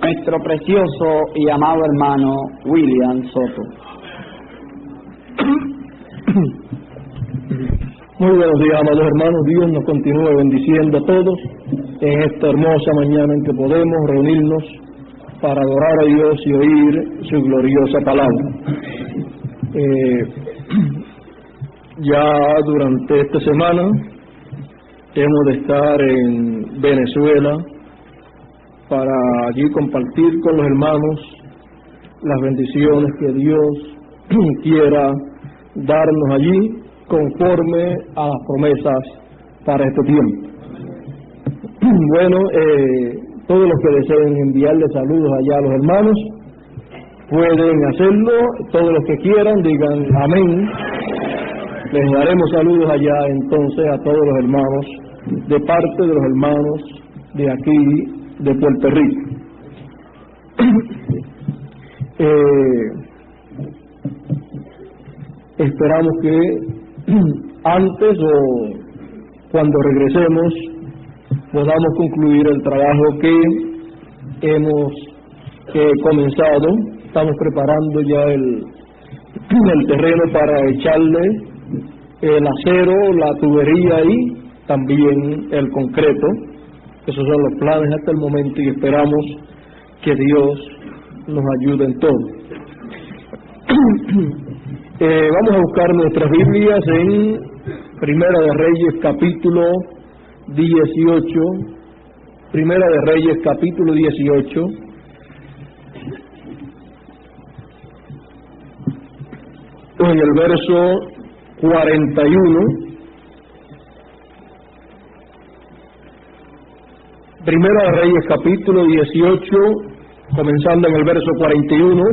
nuestro precioso y amado hermano William Soto. Muy buenos días, amados hermanos. Dios nos continúe bendiciendo a todos en esta hermosa mañana en que podemos reunirnos para adorar a Dios y oír su gloriosa palabra. Ya durante esta semana hemos de estar en Venezuela para allí compartir con los hermanos las bendiciones que Dios quiera darnos allí conforme a las promesas para este tiempo. Bueno, todos los que deseen enviarle saludos allá a los hermanos pueden hacerlo. Todos los que quieran digan amén. Les daremos saludos allá entonces a todos los hermanos de parte de los hermanos de aquí de Puerto Rico. Esperamos que antes o cuando regresemos podamos concluir el trabajo que hemos comenzado. Estamos preparando ya el terreno para echarle el acero, la tubería y también el concreto. Esos son los planes hasta el momento y esperamos que Dios nos ayude en todo. Vamos a buscar nuestras Biblias en Primera de Reyes capítulo 18. Primera de Reyes capítulo 18. En el verso 41. Primera de Reyes capítulo 18, comenzando en el verso 41,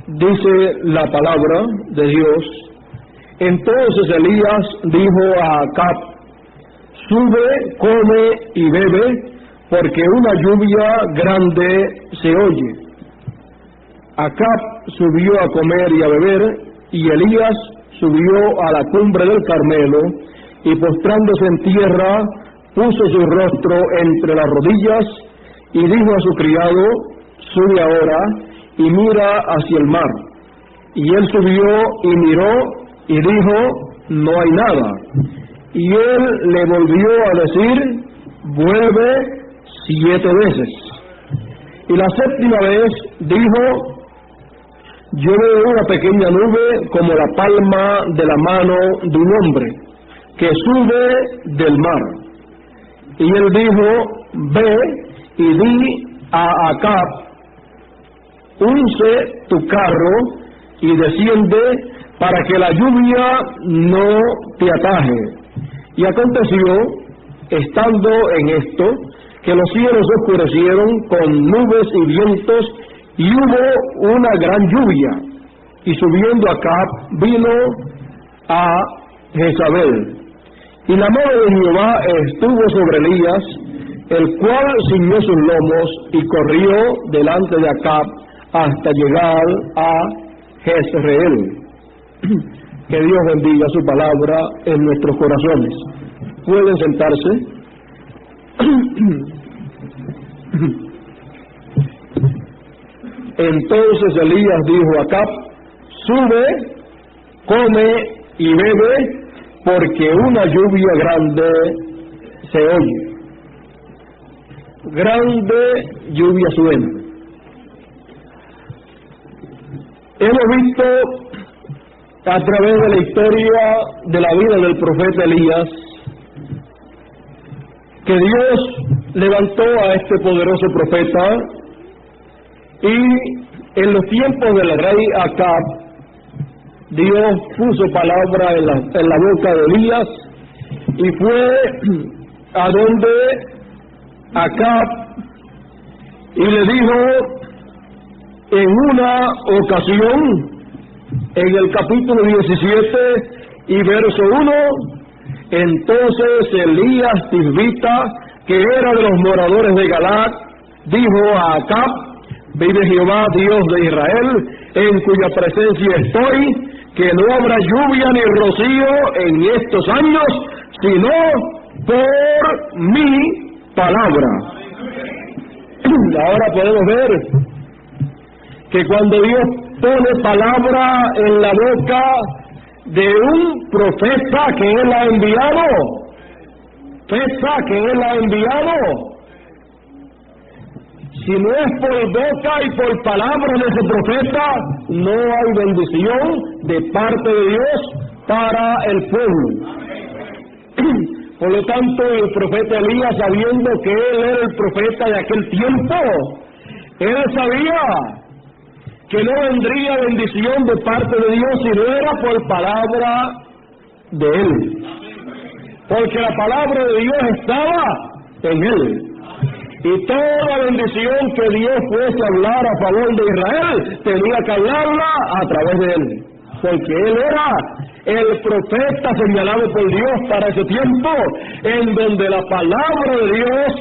dice la palabra de Dios: entonces Elías dijo a Acab: sube, come y bebe, porque una lluvia grande se oye. Acab subió a comer y a beber, y Elías subió a la cumbre del Carmelo, y postrándose en tierra, puso su rostro entre las rodillas, y dijo a su criado: sube ahora, y mira hacia el mar. Y él subió y miró, y dijo: no hay nada. Y él le volvió a decir: vuelve 7 veces. Y la 7ª vez dijo: yo veo una pequeña nube como la palma de la mano de un hombre, que sube del mar. Y él dijo: ve y di a Acab: unce tu carro y desciende, para que la lluvia no te ataje. Y aconteció, estando en esto, que los cielos se oscurecieron con nubes y vientos, y hubo una gran lluvia. Y subiendo Acab, vino a Jezabel. Y la mano de Jehová estuvo sobre Elías, el cual ciñó sus lomos y corrió delante de Acab hasta llegar a Jezreel. Que Dios bendiga su palabra en nuestros corazones. Pueden sentarse. Entonces Elías dijo a Acab: sube, come y bebe, porque una lluvia grande se oye. Grande lluvia suena. Hemos visto a través de la historia de la vida del profeta Elías que Dios levantó a este poderoso profeta, y en los tiempos del rey Acab, Dios puso palabra en la boca de Elías, y fue a donde Acab y le dijo en una ocasión, en el capítulo 17 y verso 1, entonces Elías Tisbita, que era de los moradores de Galaad, dijo a Acab: vive Jehová, Dios de Israel, en cuya presencia estoy, que no habrá lluvia ni rocío en estos años, sino por mi palabra. Ahora podemos ver que cuando Dios pone palabra en la boca de un profeta que Él ha enviado, si no es por boca y por palabra de ese profeta, no hay bendición de parte de Dios para el pueblo. Por lo tanto, el profeta Elías, sabiendo que él era el profeta de aquel tiempo, él sabía que no vendría bendición de parte de Dios si no era por palabra de él. Porque la palabra de Dios estaba en él. Y toda bendición que Dios fuese a hablar a favor de Israel, tenía que hablarla a través de él. Porque él era el profeta señalado por Dios para ese tiempo, en donde la palabra de Dios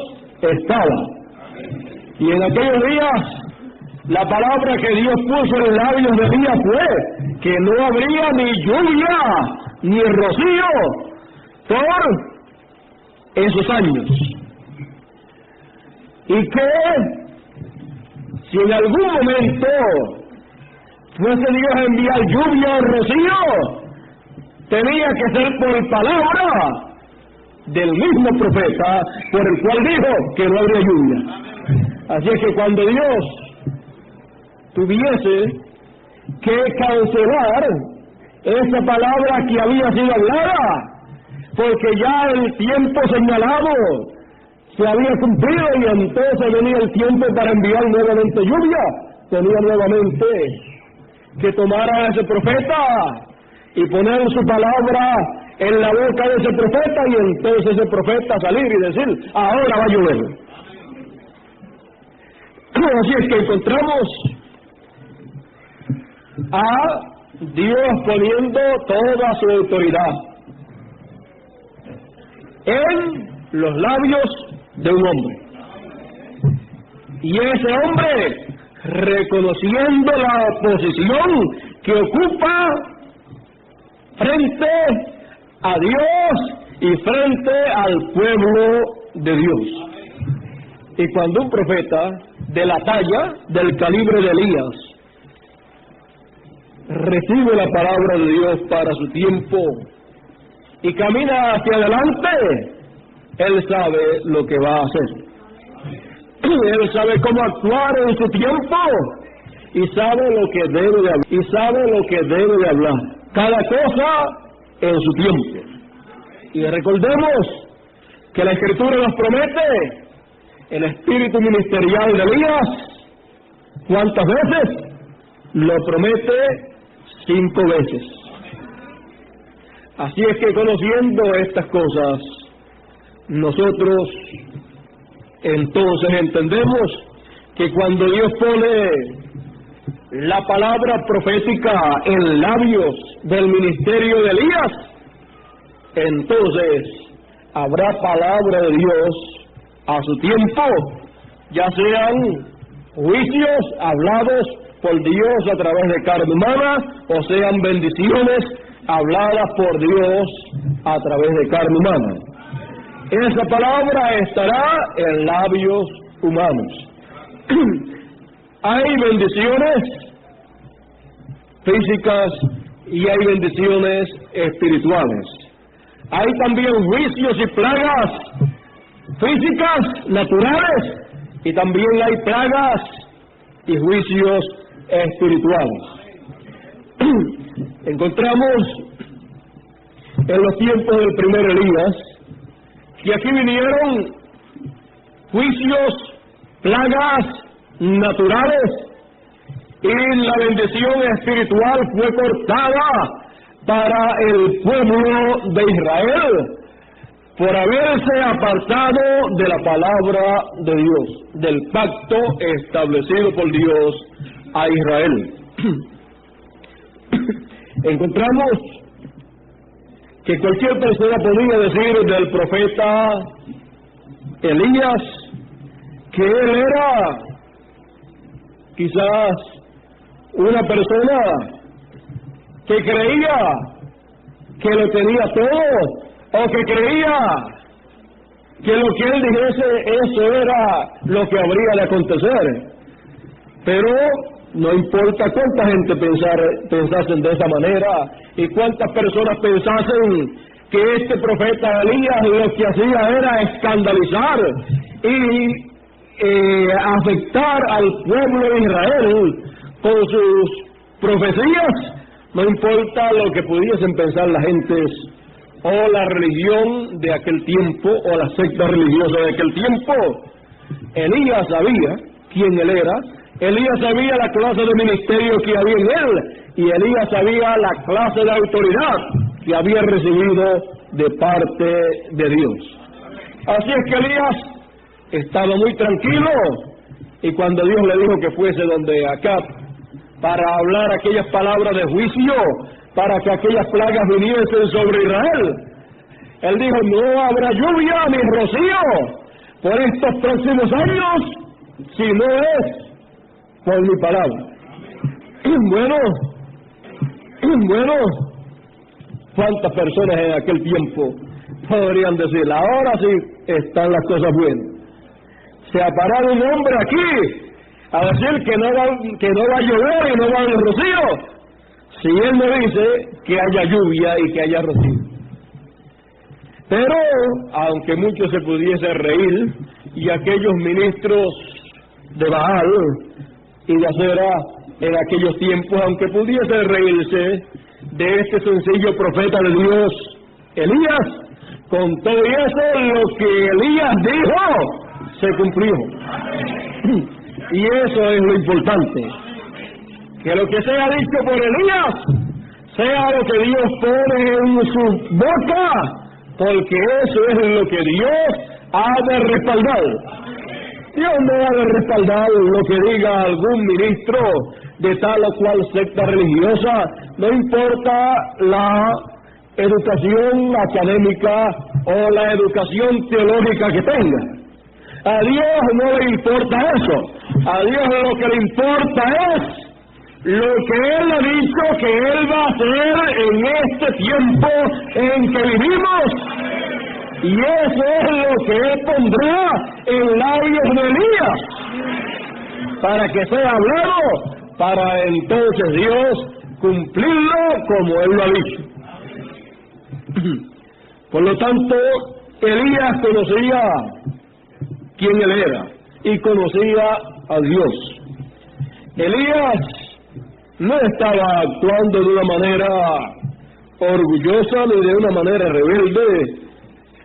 estaba. Y en aquellos días, la palabra que Dios puso en los labios de Elías fue que no habría ni lluvia ni rocío por esos años. Y que si en algún momento fuese Dios a enviar lluvia o rocío, tenía que ser por palabra del mismo profeta por el cual dijo que no habría lluvia. Así es que cuando Dios tuviese que cancelar esa palabra que había sido hablada, porque ya el tiempo señalado se había cumplido y entonces venía el tiempo para enviar nuevamente lluvia, tenía nuevamente que tomar a ese profeta y poner su palabra en la boca de ese profeta, y entonces ese profeta salir y decir, ahora va a llover. Así es que encontramos a Dios poniendo toda su autoridad en los labios de un hombre, y ese hombre reconociendo la posición que ocupa frente a Dios y frente al pueblo de Dios. Y cuando un profeta de la talla, del calibre de Elías, recibe la palabra de Dios para su tiempo y camina hacia adelante, él sabe lo que va a hacer. Él sabe cómo actuar en su tiempo y sabe lo que debe de hablar. Cada cosa en su tiempo. Y recordemos que la Escritura nos promete el espíritu ministerial de Elías. ¿Cuántas veces? Lo promete 5 veces. Así es que conociendo estas cosas, nosotros entonces entendemos que cuando Dios pone la palabra profética en labios del ministerio de Elías, entonces habrá palabra de Dios a su tiempo, ya sean juicios hablados por Dios a través de carne humana, o sean bendiciones habladas por Dios a través de carne humana. Esa palabra estará en labios humanos. Hay bendiciones físicas y hay bendiciones espirituales. Hay también juicios y plagas físicas, naturales, y también hay plagas y juicios espirituales. Encontramos en los tiempos del primer Elías que aquí vinieron juicios, plagas naturales, y la bendición espiritual fue cortada para el pueblo de Israel por haberse apartado de la palabra de Dios, del pacto establecido por Dios a Israel. Encontramos que cualquier persona podría decir del profeta Elías que él era quizás una persona que creía que lo tenía todo, o que creía que lo que él dijese, eso era lo que habría de acontecer. Pero no importa cuánta gente pensasen de esa manera y cuántas personas pensasen que este profeta Elías lo que hacía era escandalizar y afectar al pueblo de Israel con sus profecías, no importa lo que pudiesen pensar las gentes o la religión de aquel tiempo o la secta religiosa de aquel tiempo. Elías sabía quién él era, Elías sabía la clase de ministerio que había en él y Elías sabía la clase de autoridad que había recibido de parte de Dios. Así es que Elías estaba muy tranquilo, y cuando Dios le dijo que fuese donde Acab para hablar aquellas palabras de juicio, para que aquellas plagas viniesen sobre Israel, él dijo: no habrá lluvia ni rocío por estos próximos años, si no es por mi palabra. Bueno, ¿cuántas personas en aquel tiempo podrían decir: ahora sí están las cosas buenas? Se ha parado un hombre aquí a decir que no va a llover y no va a haber rocío, si él no dice que haya lluvia y que haya rocío. Pero, aunque muchos se pudiese reír, y aquellos ministros de Baal y de Acera en aquellos tiempos, aunque pudiese reírse de este sencillo profeta de Dios, Elías, con todo eso, lo que Elías dijo se cumplió. Y eso es lo importante, que lo que sea dicho por Elías sea lo que Dios pone en su boca, porque eso es lo que Dios ha de respaldar. Dios no ha de respaldar lo que diga algún ministro de tal o cual secta religiosa, no importa la educación académica o la educación teológica que tenga. A Dios no le importa eso. A Dios lo que le importa es lo que Él ha dicho que Él va a hacer en este tiempo en que vivimos. Y eso es lo que Él pondrá en labios de Elías, para que sea hablado, para entonces Dios cumplirlo como Él lo ha dicho. Por lo tanto, Elías conocía quién él era y conocía a Dios. Elías no estaba actuando de una manera orgullosa, ni de una manera rebelde,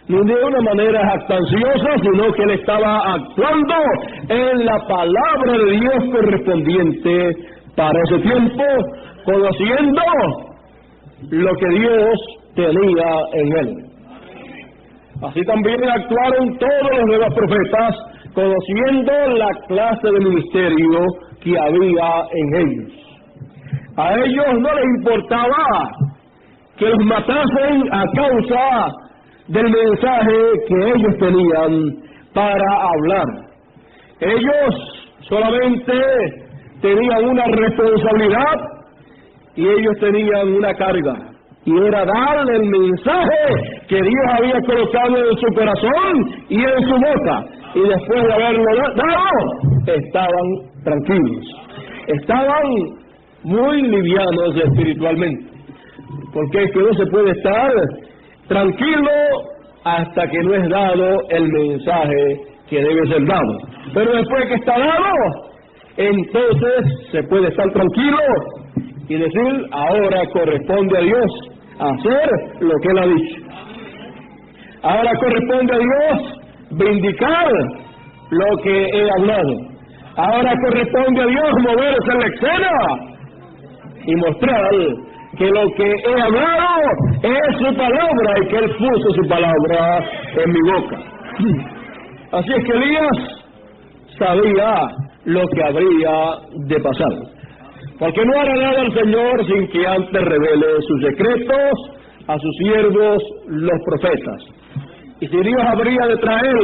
ni de una manera jactanciosa, sino que él estaba actuando en la palabra de Dios correspondiente para ese tiempo, conociendo lo que Dios tenía en él. Así también actuaron todos los demás profetas, conociendo la clase de ministerio que había en ellos. A ellos no les importaba que los matasen a causa del mensaje que ellos tenían para hablar. Ellos solamente tenían una responsabilidad y ellos tenían una carga, y era darle el mensaje que Dios había colocado en su corazón y en su boca, y después de haberlo dado, estaban tranquilos, estaban muy livianos espiritualmente, porque es que no se puede estar tranquilo hasta que no es dado el mensaje que debe ser dado. Pero después que está dado, entonces se puede estar tranquilo y decir: ahora corresponde a Dios hacer lo que Él ha dicho. Ahora corresponde a Dios vindicar lo que he hablado. Ahora corresponde a Dios moverse en la escena y mostrar que lo que he hablado es su palabra y que Él puso su palabra en mi boca. Así es que Elías sabía lo que habría de pasar, porque no hará nada al Señor sin que antes revele sus secretos a sus siervos los profetas. Y si Dios habría de traer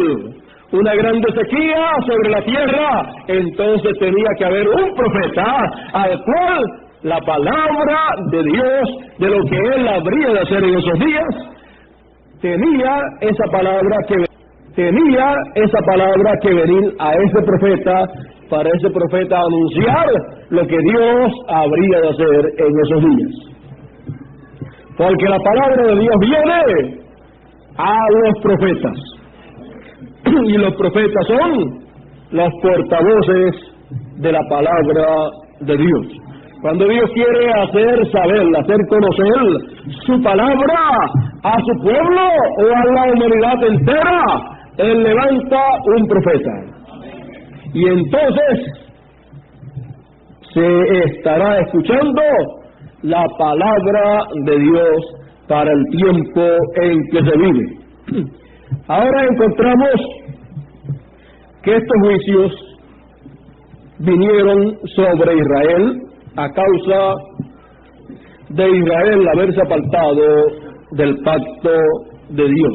una grande sequía sobre la tierra, entonces tenía que haber un profeta al cual la palabra de Dios, de lo que Él habría de hacer en esos días, tenía esa palabra que tenía esa palabra que venir a ese profeta, para ese profeta anunciar lo que Dios habría de hacer en esos días. Porque la palabra de Dios viene a los profetas, y los profetas son los portavoces de la palabra de Dios. Cuando Dios quiere hacer saber, hacer conocer su palabra a su pueblo o a la humanidad entera, Él levanta un profeta. Y entonces se estará escuchando la palabra de Dios para el tiempo en que se vive. Ahora encontramos que estos juicios vinieron sobre Israel a causa de Israel haberse apartado del pacto de Dios.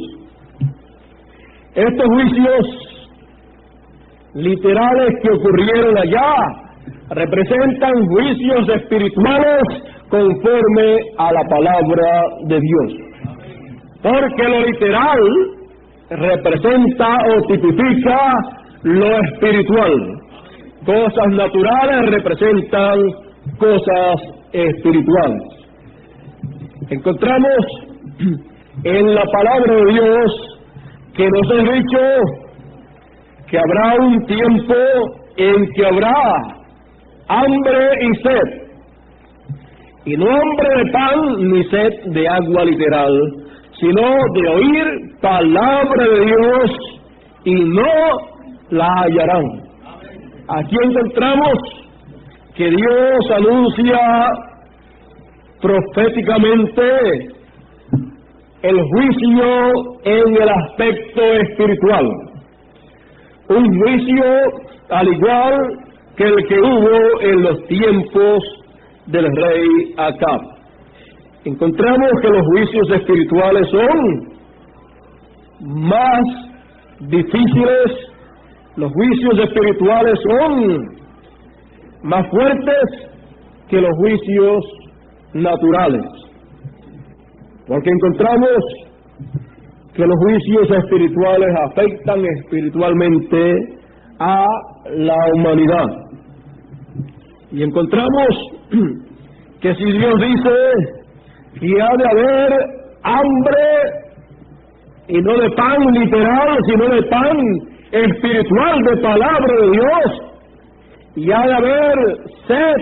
Estos juicios literales que ocurrieron allá representan juicios espirituales conforme a la palabra de Dios, porque lo literal representa o tipifica lo espiritual. Cosas naturales representan cosas espirituales. Encontramos en la palabra de Dios que nos ha dicho que habrá un tiempo en que habrá hambre y sed, y no hambre de pan ni sed de agua literal, sino de oír palabra de Dios y no la hallarán. Aquí encontramos que Dios anuncia proféticamente el juicio en el aspecto espiritual, un juicio al igual que el que hubo en los tiempos del rey Acab. Encontramos que los juicios espirituales son más difíciles, los juicios espirituales son más fuertes que los juicios naturales, porque encontramos que los juicios espirituales afectan espiritualmente a la humanidad. Y encontramos que si Dios dice que ha de haber hambre, y no de pan literal, sino de pan espiritual, de palabra de Dios, y ha de haber sed,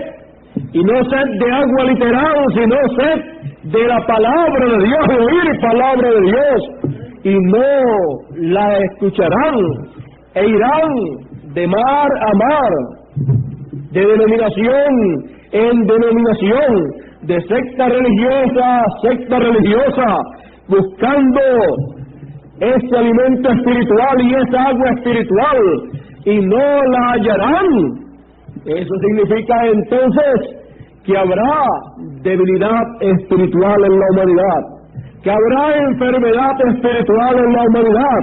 y no sed de agua literal, sino sed de la palabra de Dios, de oír palabra de Dios, y no la escucharán, e irán de mar a mar, de denominación en denominación, de secta religiosa a secta religiosa, buscando ese alimento espiritual y esa agua espiritual, y no la hallarán. Eso significa entonces que habrá debilidad espiritual en la humanidad, que habrá enfermedad espiritual en la humanidad,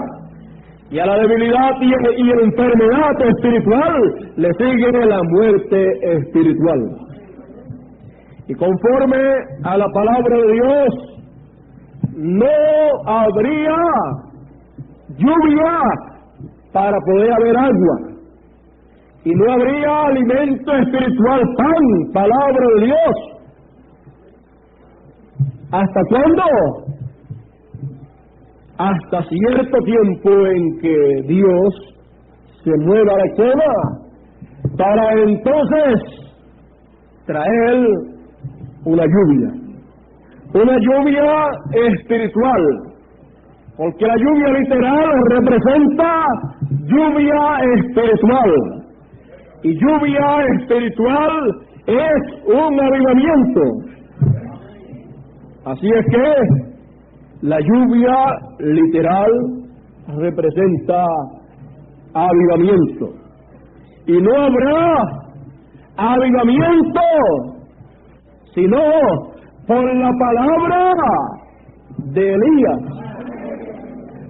y a la debilidad y la enfermedad espiritual le sigue la muerte espiritual. Y conforme a la palabra de Dios, no habría lluvia para poder haber agua, y no habría alimento espiritual, pan, palabra de Dios. ¿Hasta cuándo? Hasta cierto tiempo en que Dios se mueva la escena, para entonces traer una lluvia espiritual, porque la lluvia literal representa lluvia espiritual, y lluvia espiritual es un avivamiento. Así es que la lluvia literal representa avivamiento, y no habrá avivamiento sino por la palabra de Elías.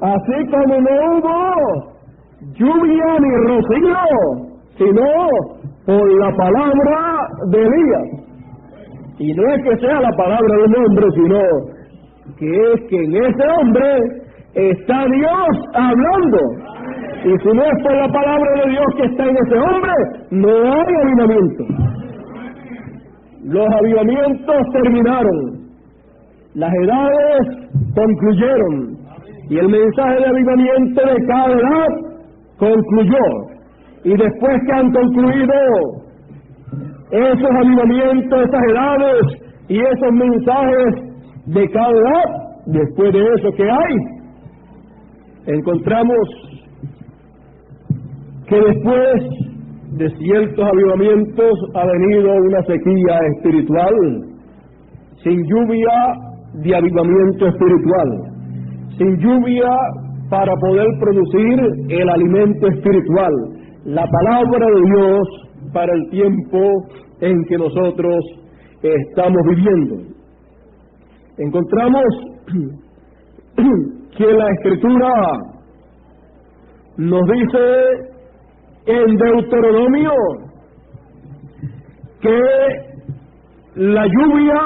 Así como no hubo lluvia ni rocío, sino por la palabra de Elías. Y no es que sea la palabra de un hombre, sino que es que en ese hombre está Dios hablando. Y si no es por la palabra de Dios que está en ese hombre, no hay avivamiento. Los avivamientos terminaron, las edades concluyeron, y el mensaje de avivamiento de cada edad concluyó. Y después que han concluido esos avivamientos, esas edades y esos mensajes de cada edad, después de eso, ¿qué hay? Encontramos que después de ciertos avivamientos ha venido una sequía espiritual, sin lluvia de avivamiento espiritual, sin lluvia para poder producir el alimento espiritual, la palabra de Dios para el tiempo en que nosotros estamos viviendo. Encontramos que la Escritura nos dice en Deuteronomio que la lluvia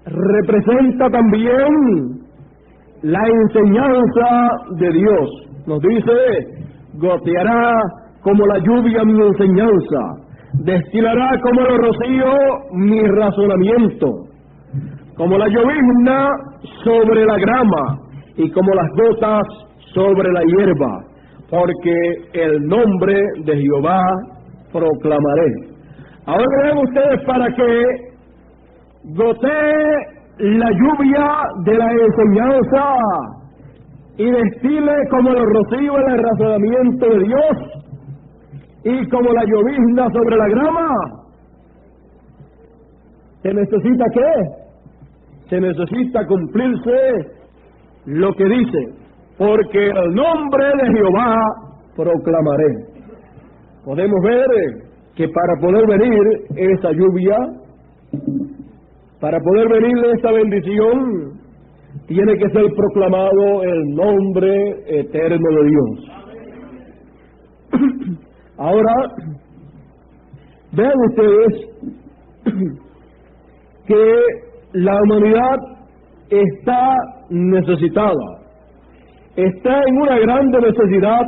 representa también la enseñanza de Dios. Nos dice: goteará como la lluvia mi enseñanza, destilará como el rocío mi razonamiento, como la llovizna sobre la grama y como las gotas sobre la hierba, porque el nombre de Jehová proclamaré. Ahora vean ustedes, para que gotee la lluvia de la enseñanza y destile como el rocío el razonamiento de Dios y como la llovizna sobre la grama, ¿se necesita qué? Se necesita cumplirse lo que dice: porque el nombre de Jehová proclamaré. Podemos ver que para poder venir esa lluvia, para poder venir esa bendición, tiene que ser proclamado el nombre eterno de Dios. Ahora, vean ustedes que la humanidad está necesitada, está en una grande necesidad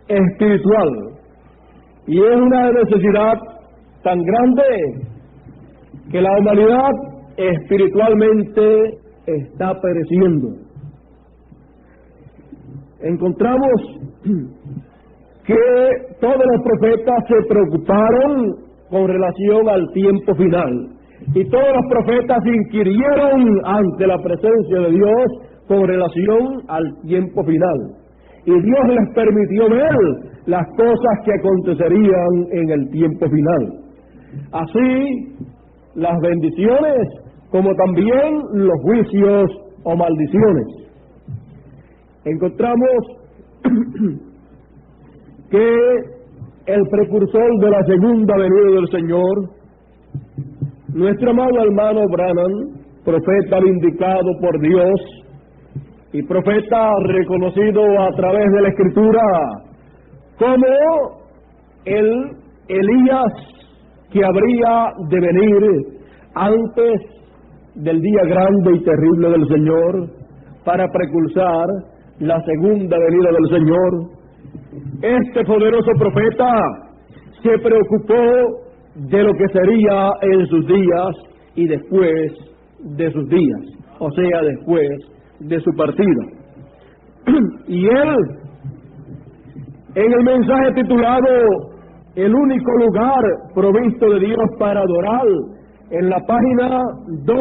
espiritual, y es una necesidad tan grande que la humanidad espiritualmente está pereciendo. Encontramos que todos los profetas se preocuparon con relación al tiempo final, y todos los profetas inquirieron ante la presencia de Dios con relación al tiempo final, y Dios les permitió ver las cosas que acontecerían en el tiempo final, así las bendiciones como también los juicios o maldiciones. Encontramos que el precursor de la segunda venida del Señor, nuestro amado hermano Branham, profeta vindicado por Dios y profeta reconocido a través de la Escritura como el Elías que habría de venir antes del día grande y terrible del Señor para precursar la segunda venida del Señor. Este poderoso profeta se preocupó de lo que sería en sus días y después de sus días, o sea, después de su partida. Y él, en el mensaje titulado El único lugar provisto de Dios para adorar, en la página 2,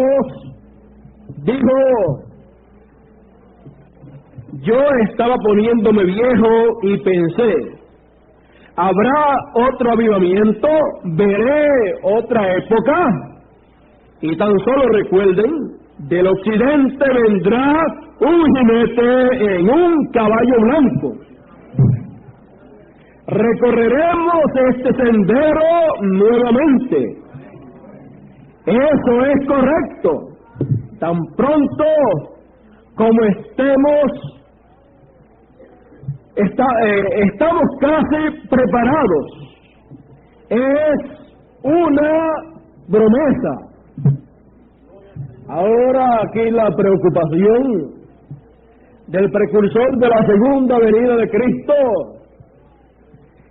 dijo: yo estaba poniéndome viejo y pensé, ¿habrá otro avivamiento? ¿Veré otra época? Y tan solo recuerden, del occidente vendrá un jinete en un caballo blanco. Recorreremos este sendero nuevamente. Eso es correcto. Tan pronto como estamos casi preparados. Es una promesa. Ahora aquí la preocupación del precursor de la segunda venida de Cristo,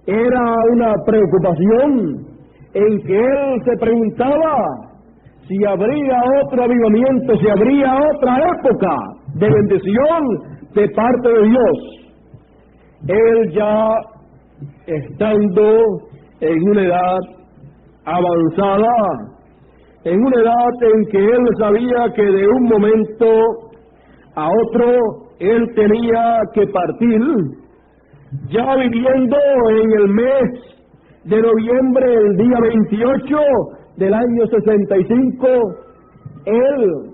era una preocupación en que él se preguntaba si habría otro avivamiento, si habría otra época de bendición de parte de Dios. Él ya estando en una edad avanzada, en una edad en que él sabía que de un momento a otro él tenía que partir, ya viviendo en el mes de noviembre, el día 28 del año 65, él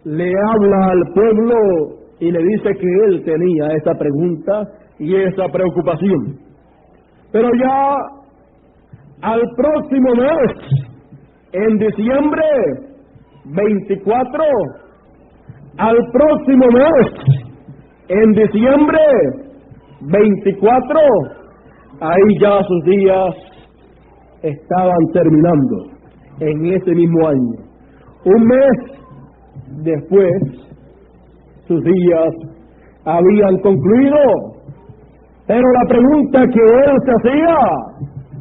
le habla al pueblo y le dice que él tenía esa pregunta y esa preocupación. Pero ya al próximo mes, en diciembre 24, al próximo mes, en diciembre 24, ahí ya sus días estaban terminando en ese mismo año. Un mes después, sus días habían concluido, pero la pregunta que él se hacía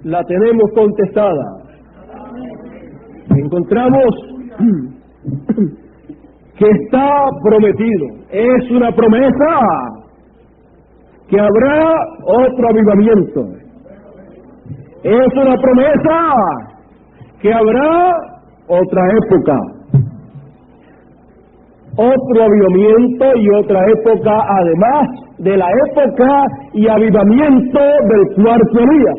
la tenemos contestada. Encontramos que está prometido, es una promesa que habrá otro avivamiento, es una promesa que habrá otra época, otro avivamiento y otra época, además de la época y avivamiento del cuarto día.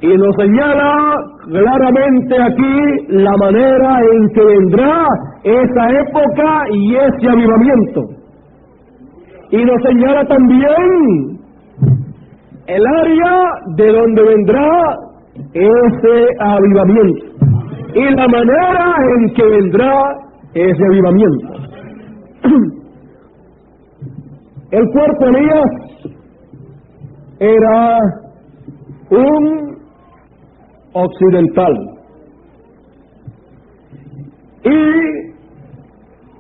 Y nos señala claramente aquí la manera en que vendrá esa época y ese avivamiento. Y nos señala también el área de donde vendrá ese avivamiento y la manera en que vendrá ese avivamiento. El cuarto Elías era un occidental y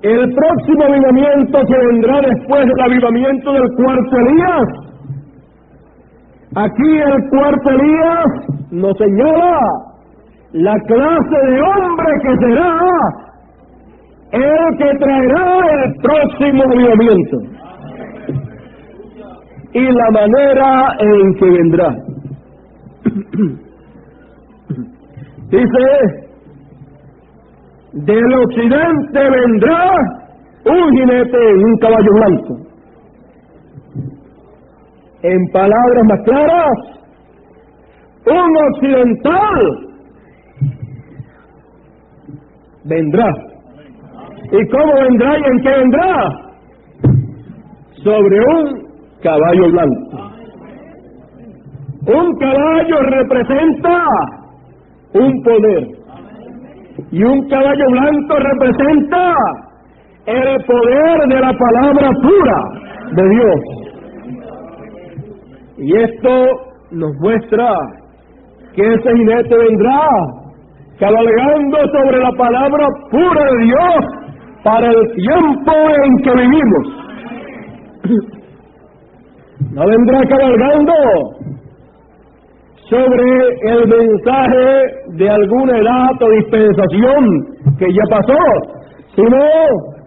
el próximo avivamiento que vendrá después del avivamiento del cuarto Elías, aquí el cuarto Elías nos señala la clase de hombre que será el que traerá el próximo avivamiento y la manera en que vendrá. Dice, del occidente vendrá un jinete en un caballo blanco. En palabras más claras, un occidental vendrá. ¿Y cómo vendrá y en qué vendrá? Sobre un caballo blanco. Un caballo representa un poder y un caballo blanco representa el poder de la palabra pura de Dios. Y esto nos muestra que ese jinete vendrá cabalgando sobre la palabra pura de Dios para el tiempo en que vivimos. No vendrá cabalgando sobre el mensaje de alguna edad o dispensación que ya pasó, sino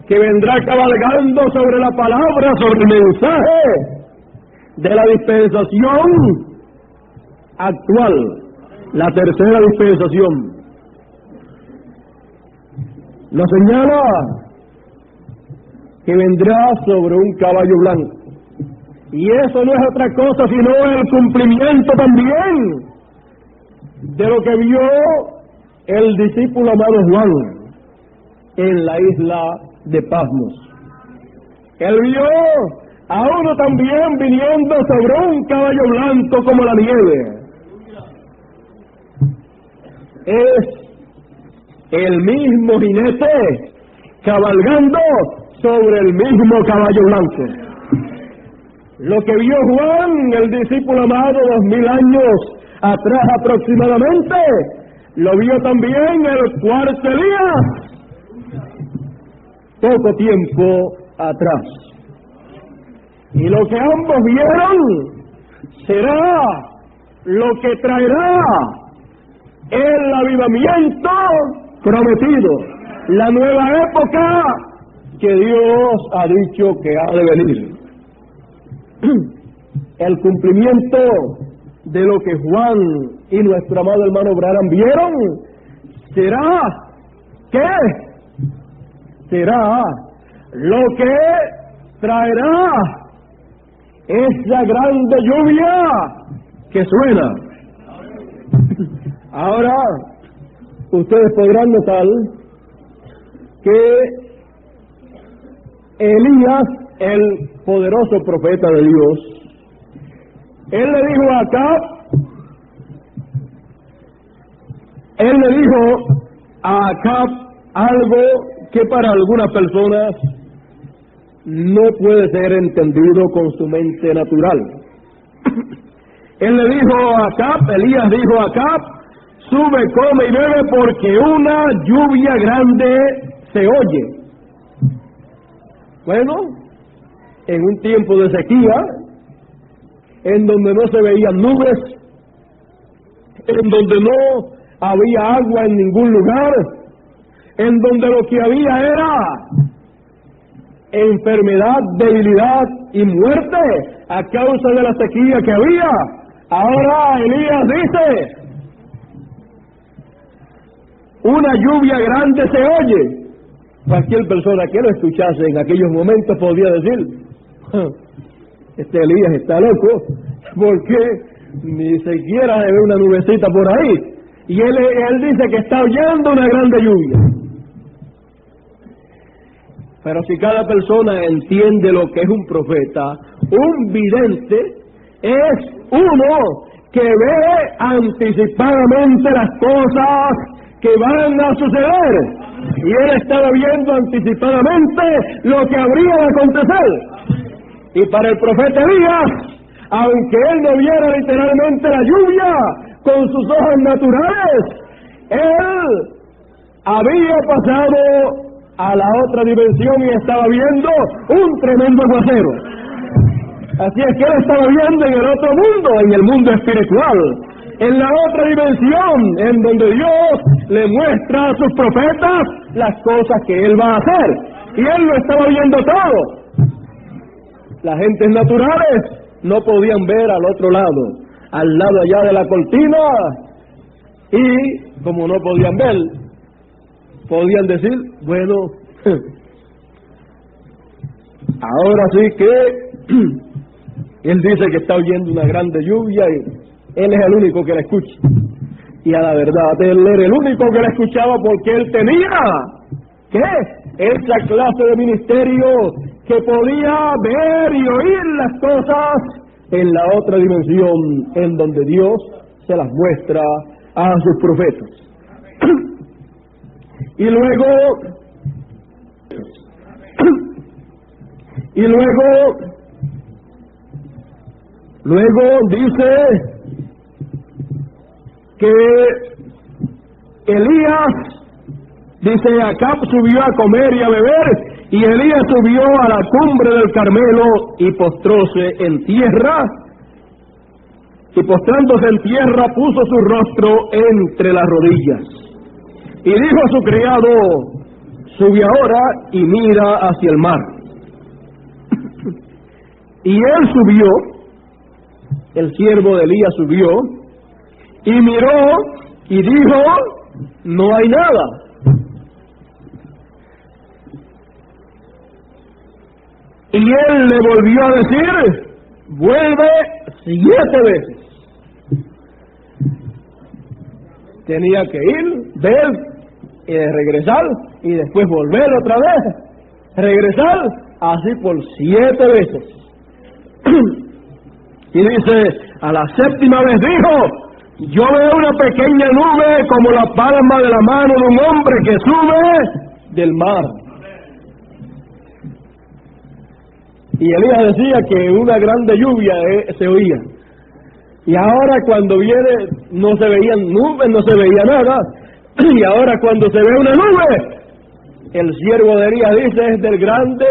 que vendrá cabalgando sobre la palabra, sobre el mensaje de la dispensación actual, la tercera dispensación. Nos señala que vendrá sobre un caballo blanco. Y eso no es otra cosa sino el cumplimiento también de lo que vio el discípulo amado Juan en la isla de Patmos. Él vio a uno también viniendo sobre un caballo blanco como la nieve. Es el mismo jinete cabalgando sobre el mismo caballo blanco. Lo que vio Juan, el discípulo amado, 2000 años atrás aproximadamente, lo vio también el cuarto Elías, poco tiempo atrás. Y lo que ambos vieron será lo que traerá el avivamiento prometido, la nueva época que Dios ha dicho que ha de venir. El cumplimiento de lo que Juan y nuestro amado hermano Branham vieron será, ¿qué? Será lo que traerá esa grande lluvia que suena. Ahora, ustedes podrán notar que Elías, el poderoso profeta de Dios, él le dijo a Acab algo que para algunas personas no puede ser entendido con su mente natural. Él le dijo a Acab, Elías dijo a Acab: sube, come y bebe, porque una lluvia grande se oye. Bueno, en un tiempo de sequía, en donde no se veían nubes, en donde no había agua en ningún lugar, en donde lo que había era enfermedad, debilidad y muerte a causa de la sequía que había. Ahora Elías dice: una lluvia grande se oye. Cualquier persona que lo escuchase en aquellos momentos podría decir: este Elías está loco, porque ni siquiera se ve una nubecita por ahí. Y él dice que está oyendo una grande lluvia. Pero si cada persona entiende lo que es un profeta, un vidente es uno que ve anticipadamente las cosas que van a suceder. Y él estaba viendo anticipadamente lo que habría de acontecer. Y para el profeta Elías, aunque él no viera literalmente la lluvia con sus ojos naturales, él había pasado a la otra dimensión y estaba viendo un tremendo aguacero. Así es que él estaba viendo en el otro mundo, en el mundo espiritual, en la otra dimensión, en donde Dios le muestra a sus profetas las cosas que él va a hacer. Y él lo estaba viendo todo. Las gentes naturales no podían ver al otro lado, al lado allá de la cortina, y como no podían ver, podían decir: bueno, ahora sí que él dice que está oyendo una grande lluvia y él es el único que la escucha. Y a la verdad, él era el único que la escuchaba porque él tenía, ¿qué? Esa clase de ministerio que podía ver y oír las cosas en la otra dimensión, en donde Dios se las muestra a sus profetas. Y luego dice que Elías, dice, Acab subió a comer y a beber, y Elías subió a la cumbre del Carmelo y postróse en tierra, y postrándose en tierra puso su rostro entre las rodillas, y dijo a su criado: sube ahora y mira hacia el mar. Y él subió, el siervo de Elías subió, y miró y dijo: no hay nada. Y él le volvió a decir: vuelve 7 veces. Tenía que ir, ver, y regresar, y después volver otra vez, regresar, así por 7 veces. Y dice, a la 7ª vez dijo: yo veo una pequeña nube como la palma de la mano de un hombre que sube del mar. Y Elías decía que una grande lluvia se oía. Y ahora cuando viene no se veían nubes, no se veía nada. Y ahora cuando se ve una nube, el siervo de Elías dice es del grande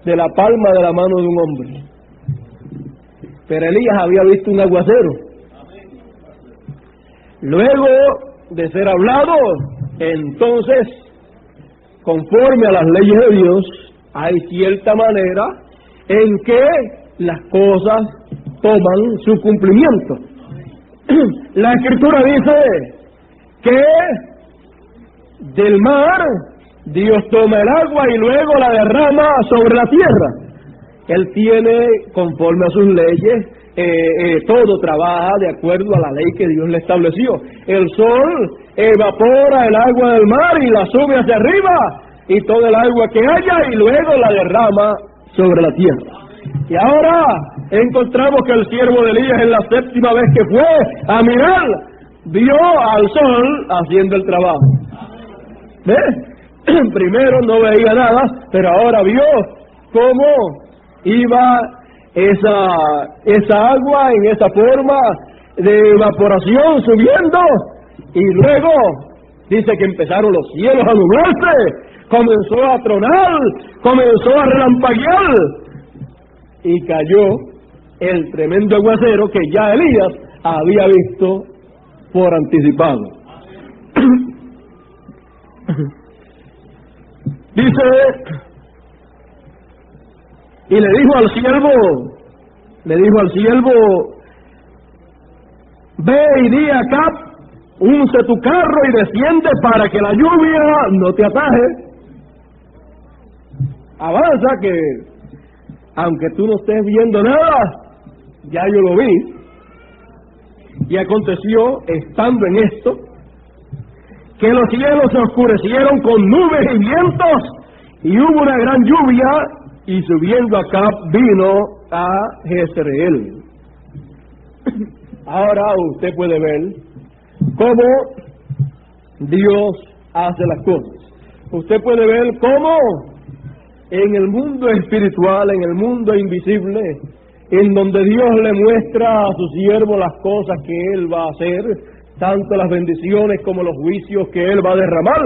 de la palma de la mano de un hombre. Pero Elías había visto un aguacero. Luego de ser hablado, entonces, conforme a las leyes de Dios, hay cierta manera en que las cosas toman su cumplimiento. La Escritura dice que del mar Dios toma el agua y luego la derrama sobre la tierra. Él tiene, conforme a sus leyes, todo trabaja de acuerdo a la ley que Dios le estableció. El sol evapora el agua del mar y la sube hacia arriba, y todo el agua que haya, y luego la derrama sobre la tierra. Y ahora encontramos que el siervo de Elías, en la séptima vez que fue a mirar, vio al sol haciendo el trabajo. ¿Ves? Primero no veía nada, pero ahora vio cómo iba esa agua en esa forma de evaporación subiendo, y luego dice que empezaron los cielos a nublarse, comenzó a tronar, comenzó a relampaguear, y cayó el tremendo aguacero que ya Elías había visto por anticipado. Dice, y le dijo al siervo, ve y di a Acab, unce tu carro y desciende para que la lluvia no te ataje. Avanza, que aunque tú no estés viendo nada, ya yo lo vi. Y aconteció, estando en esto, que los cielos se oscurecieron con nubes y vientos, y hubo una gran lluvia, y subiendo Acab vino a Jezreel. Ahora usted puede ver cómo Dios hace las cosas. Usted puede ver cómo en el mundo espiritual, en el mundo invisible, en donde Dios le muestra a su siervo las cosas que Él va a hacer, tanto las bendiciones como los juicios que Él va a derramar.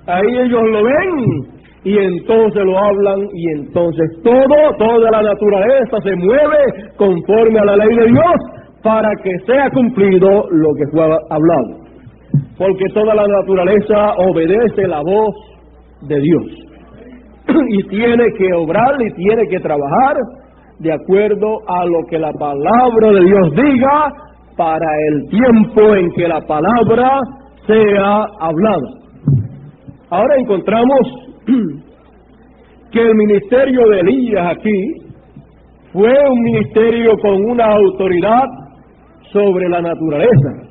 Ahí ellos lo ven y entonces lo hablan, y entonces toda la naturaleza se mueve conforme a la ley de Dios para que sea cumplido lo que fue hablado. Porque toda la naturaleza obedece la voz de Dios y tiene que obrar y tiene que trabajar de acuerdo a lo que la palabra de Dios diga para el tiempo en que la palabra sea hablada. Ahora encontramos que el ministerio de Elías aquí fue un ministerio con una autoridad sobre la naturaleza.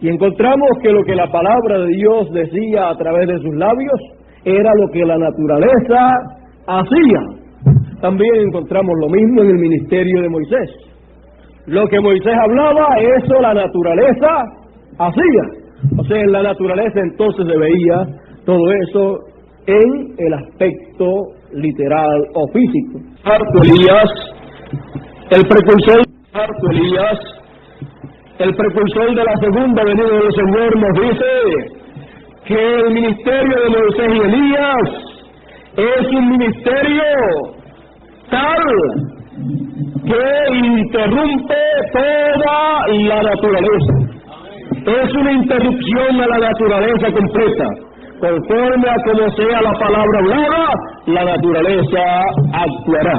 Y encontramos que lo que la palabra de Dios decía a través de sus labios era lo que la naturaleza hacía. También encontramos lo mismo en el ministerio de Moisés. Lo que Moisés hablaba, eso la naturaleza hacía. O sea, en la naturaleza entonces se veía todo eso en el aspecto literal o físico. El precursor de la segunda venida del Señor, nos dice que el ministerio de Moisés y Elías es un ministerio tal que interrumpe toda la naturaleza. Es una interrupción a la naturaleza completa. Conforme a como sea la palabra hablada, la naturaleza actuará.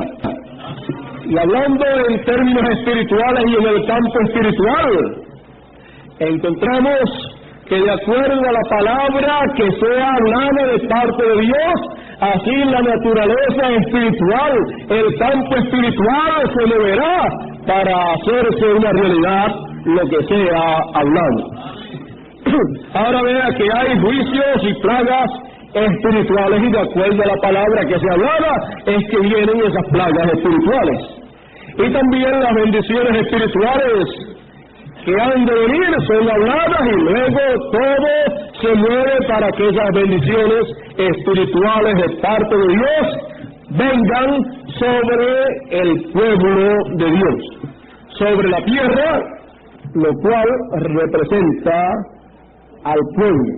Y hablando en términos espirituales y en el campo espiritual, encontramos que de acuerdo a la palabra que sea hablada de parte de Dios, así la naturaleza espiritual, el campo espiritual se moverá para hacerse una realidad lo que sea hablado. Ahora vea que hay juicios y plagas espirituales, y de acuerdo a la palabra que se hablaba es que vienen esas plagas espirituales. Y también las bendiciones espirituales que han de venir son habladas, y luego todo se mueve para que esas bendiciones espirituales de parte de Dios vengan sobre el pueblo de Dios, sobre la tierra, lo cual representa al pueblo.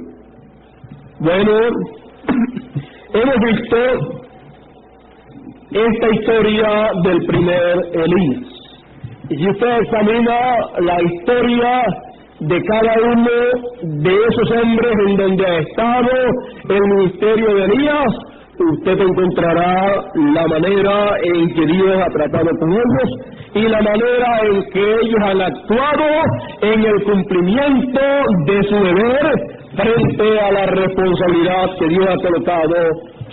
Bueno, hemos visto esta historia del primer Elías. Y si usted examina la historia de cada uno de esos hombres en donde ha estado el ministerio de Elías, usted encontrará la manera en que Dios ha tratado con ellos y la manera en que ellos han actuado en el cumplimiento de su deber frente a la responsabilidad que Dios ha colocado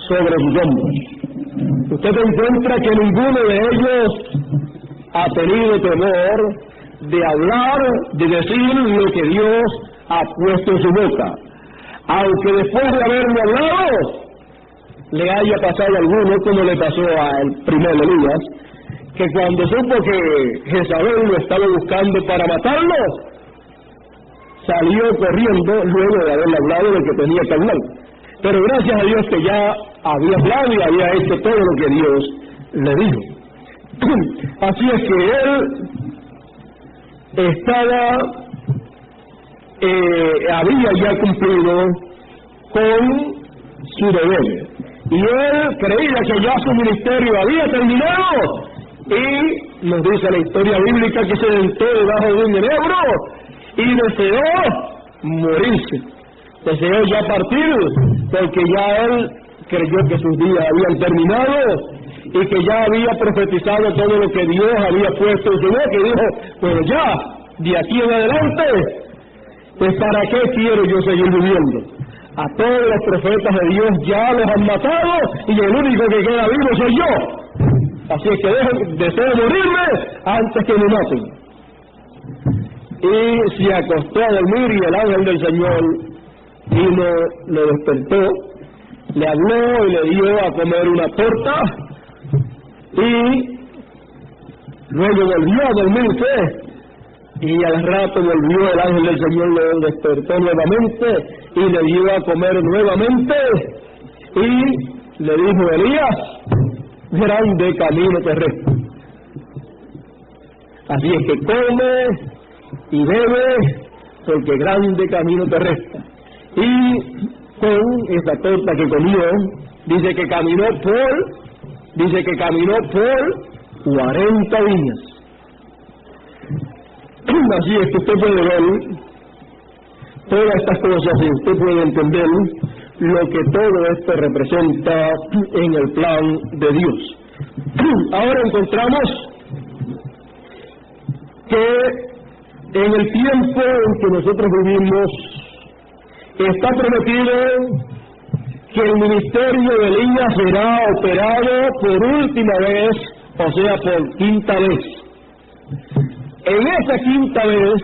sobre sus hombros. Usted encuentra que ninguno de ellos ha tenido temor de hablar, de decir lo que Dios ha puesto en su boca, aunque después de haberlo hablado le haya pasado a alguno, como le pasó al primer Elías, que cuando supo que Jezabel lo estaba buscando para matarlo, salió corriendo luego de haberle hablado de que tenía que hablar. Pero gracias a Dios que ya había hablado y había hecho todo lo que Dios le dijo. Así es que él había ya cumplido con su deber. Y él creía que ya su ministerio había terminado y nos dice la historia bíblica que se sentó debajo de un enebro y deseó morirse, deseó ya partir, porque ya él creyó que sus días habían terminado y que ya había profetizado todo lo que Dios había puesto en su boca y dijo, pues ya, de aquí en adelante, pues ¿para qué quiero yo seguir viviendo? A todos los profetas de Dios ya los han matado y el único que queda vivo soy yo. Así es que deseo morirme antes que me maten. Y se acostó a dormir y el ángel del Señor vino, lo despertó, le habló y le dio a comer una torta y luego volvió a dormirse. Y al rato volvió el ángel del Señor, lo despertó nuevamente y le dio a comer nuevamente y le dijo, Elías, grande camino te resta. Así es que come y bebe porque grande camino te resta. Y con esa torta que comió, dice que caminó por 40 días. Así es que usted puede ver todas estas cosas y usted puede entender lo que todo esto representa en el plan de Dios. Ahora encontramos que en el tiempo en que nosotros vivimos está prometido que el ministerio de Elías será operado por última vez, o sea, por quinta vez. En esa quinta vez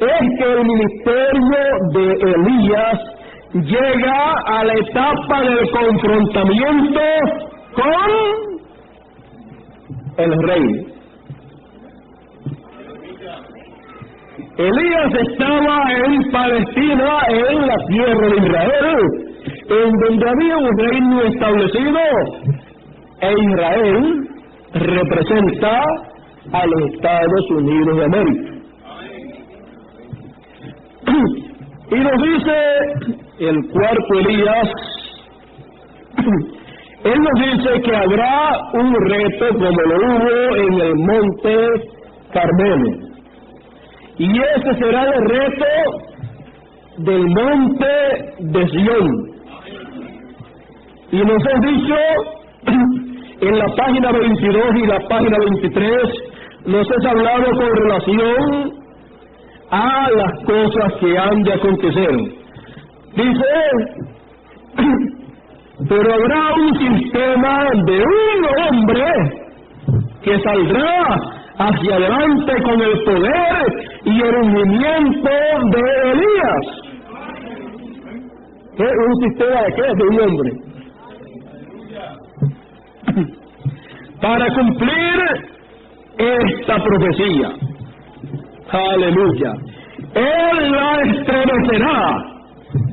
es que el ministerio de Elías llega a la etapa del confrontamiento con el rey. Elías estaba en Palestina, en la tierra de Israel, en donde había un reino establecido, e Israel representa a los Estados Unidos de América. Y nos dice el cuarto Elías, él nos dice que habrá un reto como lo hubo en el monte Carmelo. Y ese será el reto del monte de Sión. Y nos han dicho en la página 22 y la página 23, nos has hablado con relación a las cosas que han de acontecer. Dice, pero habrá un sistema de un hombre que saldrá hacia adelante con el poder y el ungimiento de Elías. ¿Qué? ¿Un sistema de qué? De un hombre. Para cumplir esta profecía. Aleluya. Él la estremecerá.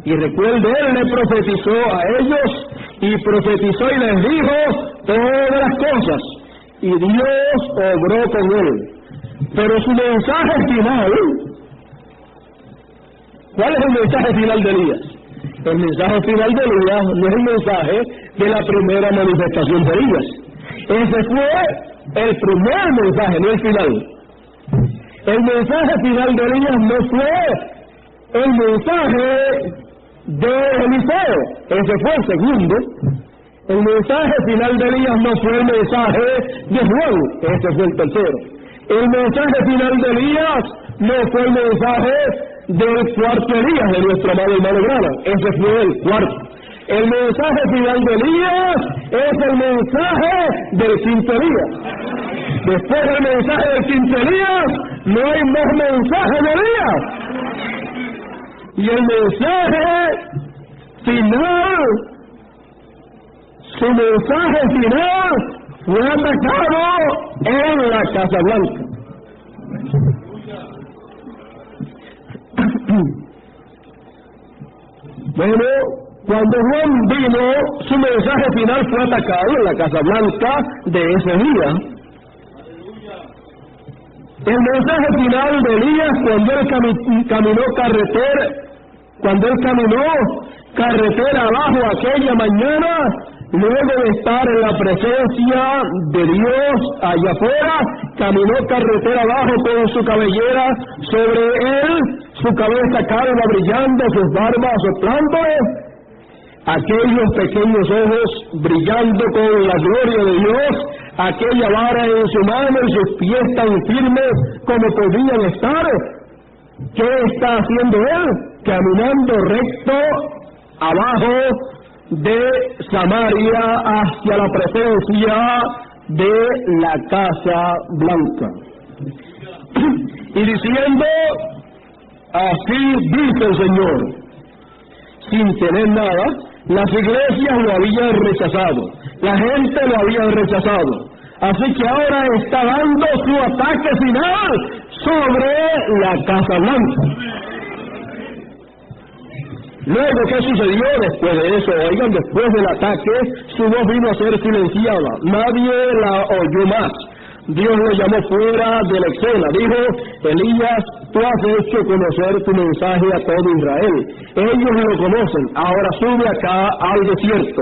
Y recuerde, él le profetizó a ellos y profetizó y les dijo todas las cosas. Y Dios obró con él. Pero su mensaje final, ¿cuál es el mensaje final de Elías? El mensaje final de Elías no es el mensaje de la primera manifestación de Elías. Ese fue el primer mensaje, no el final. El mensaje final de Elías no fue el mensaje de Eliseo, ese fue el segundo. El mensaje final de Elías no fue el mensaje de Juan, ese fue el tercero. El mensaje final de Elías no fue el mensaje del cuarto Elías, de nuestro amado hermano Branham, ese fue el cuarto. El mensaje final de Elías es el mensaje del quinto Elías. Después del mensaje del quinto Elías, no hay más mensaje de Elías. Y el mensaje final, su mensaje final, fue atacado en la Casa Blanca. Bueno, cuando Juan vino, su mensaje final fue atacado en la Casa Blanca de ese día. El mensaje final de Elías, cuando él caminó carretera abajo aquella mañana, luego de estar en la presencia de Dios allá afuera, caminó carretera abajo con su cabellera sobre él, su cabeza calva brillando, sus barbas soplándole, aquellos pequeños ojos brillando con la gloria de Dios, aquella vara en su mano y sus pies tan firmes como podían estar. ¿Qué está haciendo él? Caminando recto abajo de Samaria hacia la presencia de la Casa Blanca. Y diciendo, así dice el Señor, sin tener nada, las iglesias lo habían rechazado, la gente lo había rechazado, así que ahora está dando su ataque final sobre la Casa Blanca. Luego, ¿qué sucedió después de eso? Oigan, después del ataque, su voz vino a ser silenciada, nadie la oyó más. Dios lo llamó fuera de la escena, dijo, Elías, tú has hecho conocer tu mensaje a todo Israel, ellos lo conocen, ahora sube acá al desierto,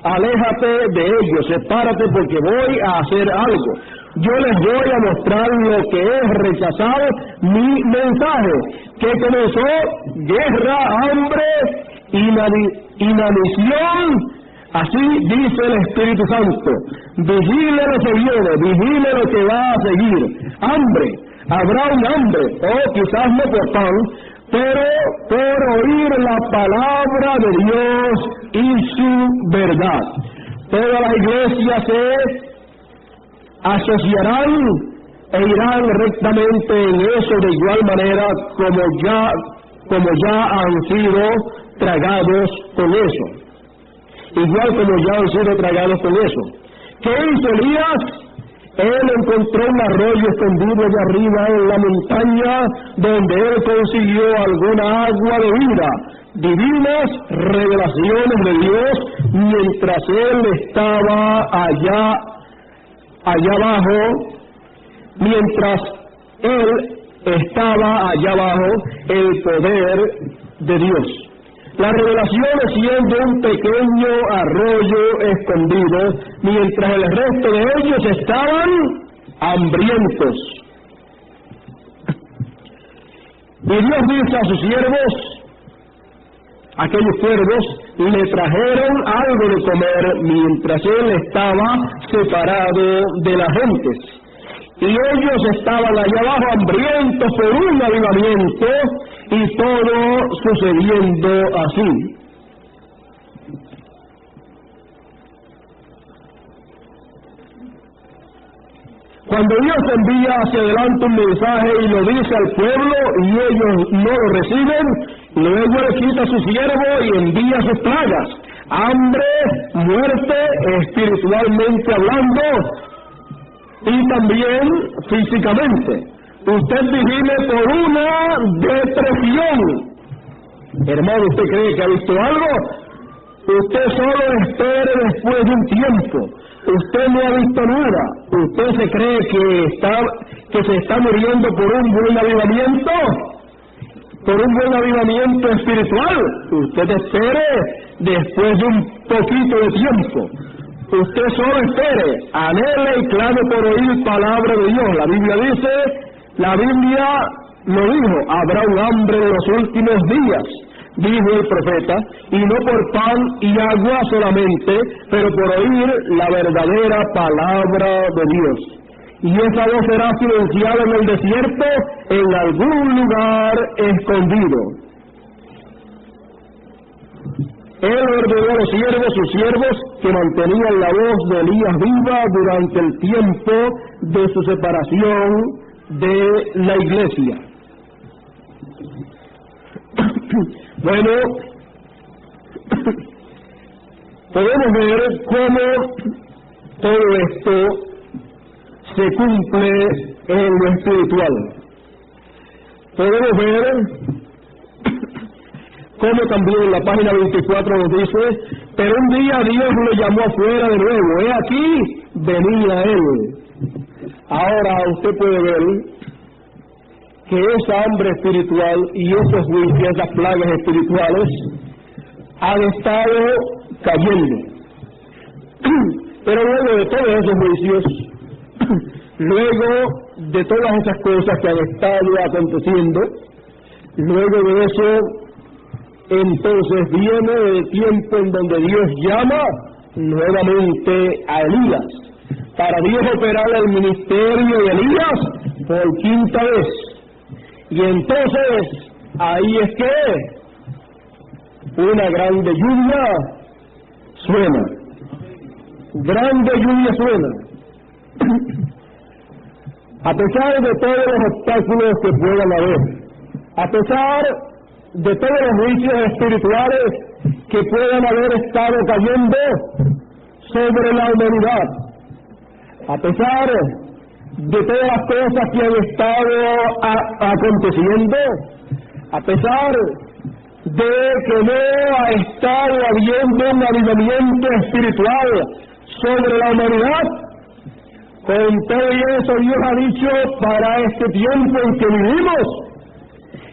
aléjate de ellos, sepárate porque voy a hacer algo, yo les voy a mostrar lo que es rechazar mi mensaje, que comenzó guerra, hambre, inanición. Así dice el Espíritu Santo, vigile lo que viene, vigile lo que va a seguir, hambre, habrá un hambre, o quizás no por pan, pero por oír la palabra de Dios y su verdad. Todas las iglesias se asociarán e irán rectamente en eso de igual manera como ya han sido tragados con eso. Igual como ya han sido tragados con eso. ¿Qué hizo Elías? Él encontró un arroyo escondido allá arriba en la montaña, donde él consiguió alguna agua de vida, divinas revelaciones de Dios, mientras él estaba allá abajo, el poder de Dios. Las revelaciones siendo un pequeño arroyo escondido, mientras el resto de ellos estaban hambrientos. Y Dios dice a sus siervos, aquellos siervos le trajeron algo de comer mientras él estaba separado de las gentes. Y ellos estaban allá abajo hambrientos por un avivamiento, y todo sucediendo así. Cuando Dios envía hacia adelante un mensaje y lo dice al pueblo y ellos no lo reciben, luego le quita a su siervo y envía sus plagas, hambre, muerte, espiritualmente hablando, y también físicamente. Usted vigile por una depresión. Hermano, ¿usted cree que ha visto algo? Usted solo espere después de un tiempo. Usted no ha visto nada. ¿Usted se cree que se está muriendo por un buen avivamiento? por un buen avivamiento espiritual. Usted espere después de un poquito de tiempo. Usted solo espere, anhele y clame por oír palabra de Dios. La Biblia lo dijo, habrá un hambre en los últimos días, dijo el profeta, y no por pan y agua solamente, pero por oír la verdadera palabra de Dios. Y esa voz será silenciada en el desierto, en algún lugar escondido. Él ordenó a los siervos, sus siervos, que mantenían la voz de Elías viva durante el tiempo de su separación de la iglesia. Bueno, podemos ver cómo todo esto se cumple en lo espiritual. Podemos ver cómo también en la página 24 nos dice, pero un día Dios lo llamó afuera de nuevo, he aquí, venía él. Ahora usted puede ver que esa hambre espiritual y esos juicios, esas plagas espirituales, han estado cayendo. Pero luego de todos esos juicios, luego de todas esas cosas que han estado aconteciendo, luego de eso, entonces viene el tiempo en donde Dios llama nuevamente a Elías, para Dios operar el ministerio de Elías por quinta vez. Y entonces, ahí es que una grande lluvia suena. Grande lluvia suena. A pesar de todos los obstáculos que puedan haber, a pesar de todos los juicios espirituales que puedan haber estado cayendo sobre la humanidad, a pesar de todas las cosas que han estado aconteciendo, a pesar de que no ha estado habiendo un avivamiento espiritual sobre la humanidad, con todo eso Dios ha dicho para este tiempo en que vivimos,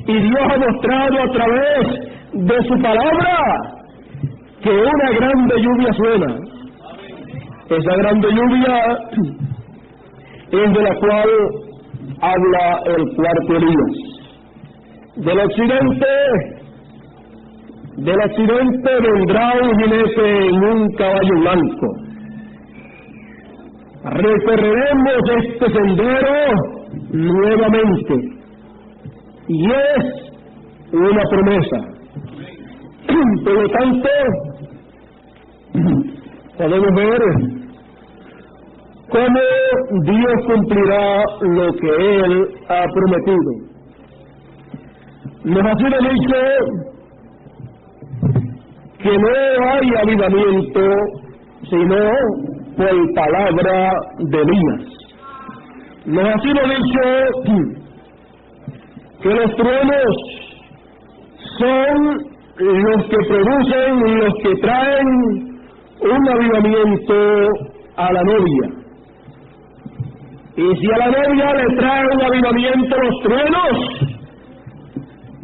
y Dios ha mostrado a través de su palabra que una grande lluvia suena. Esa grande lluvia es de la cual habla el cuarto Elías. Del occidente vendrá un jinete en un caballo blanco. Recorreremos este sendero nuevamente, y es una promesa. Por lo tanto, podemos ver cómo Dios cumplirá lo que Él ha prometido. Nos ha sido dicho que no hay avivamiento sino por palabra de Elías. Nos ha sido dicho que los truenos son los que producen, los que traen un avivamiento a la novia. Y si a la novia le trae un avivamiento los truenos,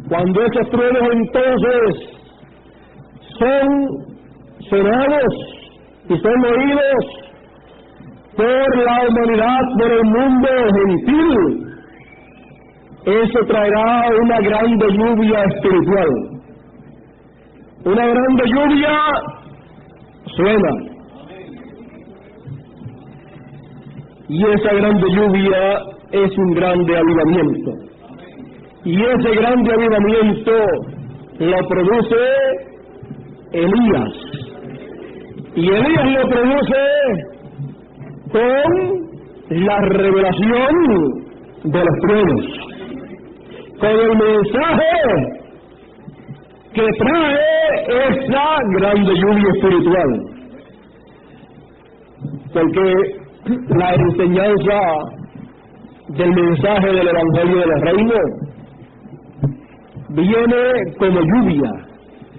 cuando esos truenos entonces son sonados y son oídos por la humanidad, por el mundo gentil, eso traerá una grande lluvia espiritual. Una grande lluvia suena. Y esa grande lluvia es un grande avivamiento. Y ese grande avivamiento lo produce Elías. Y Elías lo produce con la revelación de los truenos, con el mensaje que trae esa grande lluvia espiritual. Porque la enseñanza del mensaje del Evangelio del Reino viene como lluvia,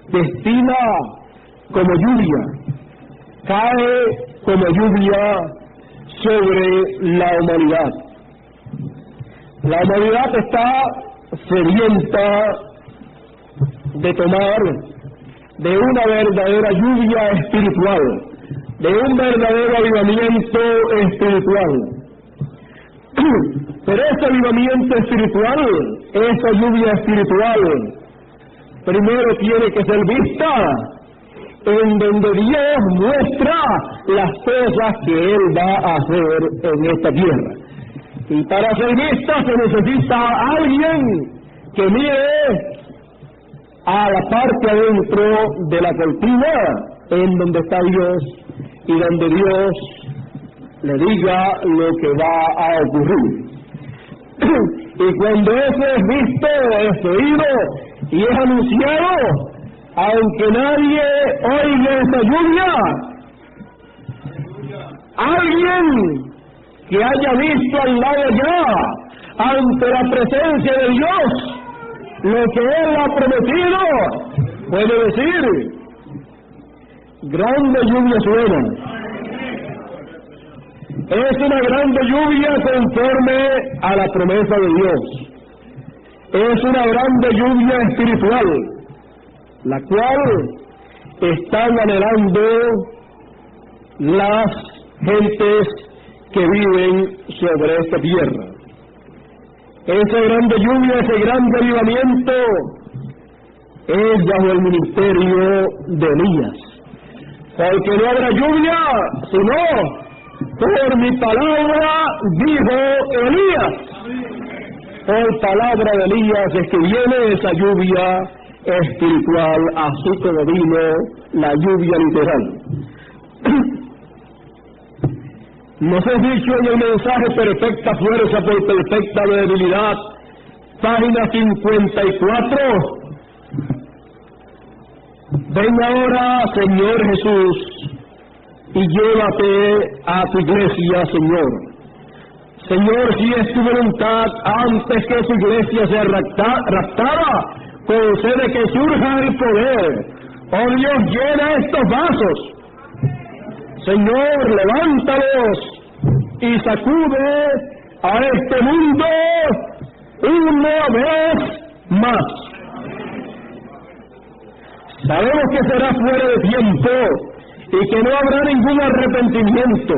destina como lluvia, cae como lluvia sobre la humanidad. La humanidad está sedienta de tomar de una verdadera lluvia espiritual, de un verdadero avivamiento espiritual. Pero ese avivamiento espiritual, esa lluvia espiritual, primero tiene que ser vista en donde Dios muestra las cosas que Él va a hacer en esta tierra. Y para ser vista se necesita alguien que mire a la parte adentro de la cortina en donde está Dios y donde Dios le diga lo que va a ocurrir. Y cuando eso es visto, es oído y es anunciado, aunque nadie oiga esa lluvia, alguien que haya visto al lado allá, ante la presencia de Dios, lo que Él ha prometido, puede decir: grande lluvia suena. Es una grande lluvia conforme a la promesa de Dios. Es una grande lluvia espiritual, la cual están anhelando las gentes que viven sobre esta tierra. Esa grande lluvia, ese grande avivamiento es bajo el ministerio de Elías. Porque no habrá lluvia, sino por mi palabra, dijo Elías. Por palabra de Elías es que viene esa lluvia espiritual, así como vino la lluvia literal. Nos es dicho en el mensaje Perfecta Fuerza por Perfecta Debilidad, página 54. Ven ahora, Señor Jesús, y llévate a tu iglesia, Señor. Señor, si es tu voluntad, antes que su iglesia sea raptada, concede que surja el poder. Oh Dios, llena estos vasos. Señor, levántalos y sacude a este mundo una vez más. Sabemos que será fuera de tiempo y que no habrá ningún arrepentimiento.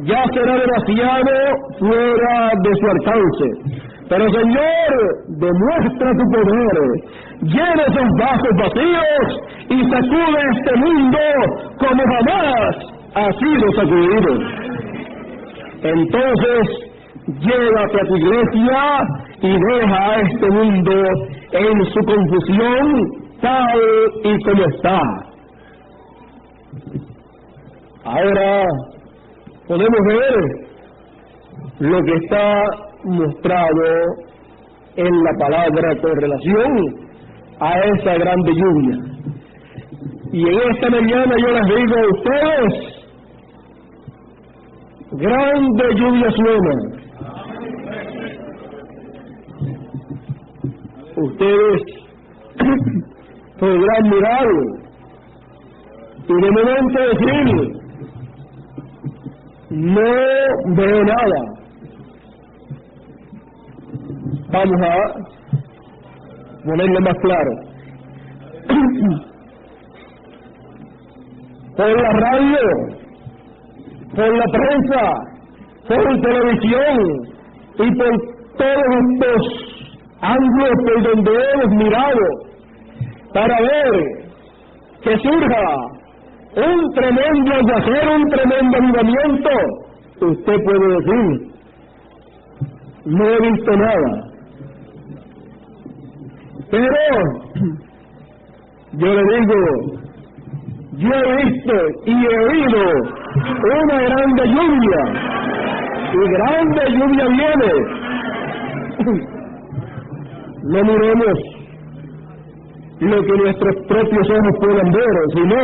Ya será demasiado fuera de su alcance. Pero Señor, demuestra tu poder, llena esos vasos vacíos y sacude este mundo como jamás ha sido sacudido. Entonces, llévate a tu iglesia y deja a este mundo en su confusión tal y como está. Ahora podemos ver lo que está mostrado en la palabra con relación a esa grande lluvia. Y en esta mañana yo les digo a ustedes: grande lluvia suena. Ustedes podrán mirar y de momento decir: no veo nada. Vamos a ponerlo más claro. Por la radio, por la prensa, por televisión y por todos estos ángulos por donde hemos mirado para ver que surja un tremendo aguacero, un tremendo avivamiento, usted puede decir: no he visto nada. Pero yo le digo: yo he visto y he oído una grande lluvia, y grande lluvia viene. No miremos lo que nuestros propios ojos pueden ver, sino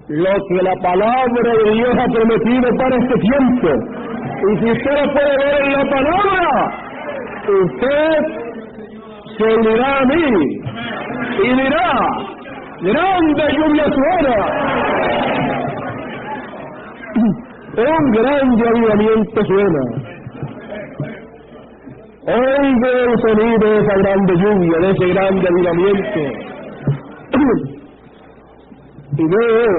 lo que la palabra de Dios ha prometido para este tiempo. Y si usted lo puede ver en la palabra, usted se unirá a mí y dirá: grande lluvia suena. Un grande avivamiento suena. Oiga el sonido de esa grande lluvia, de ese grande avivamiento. y veo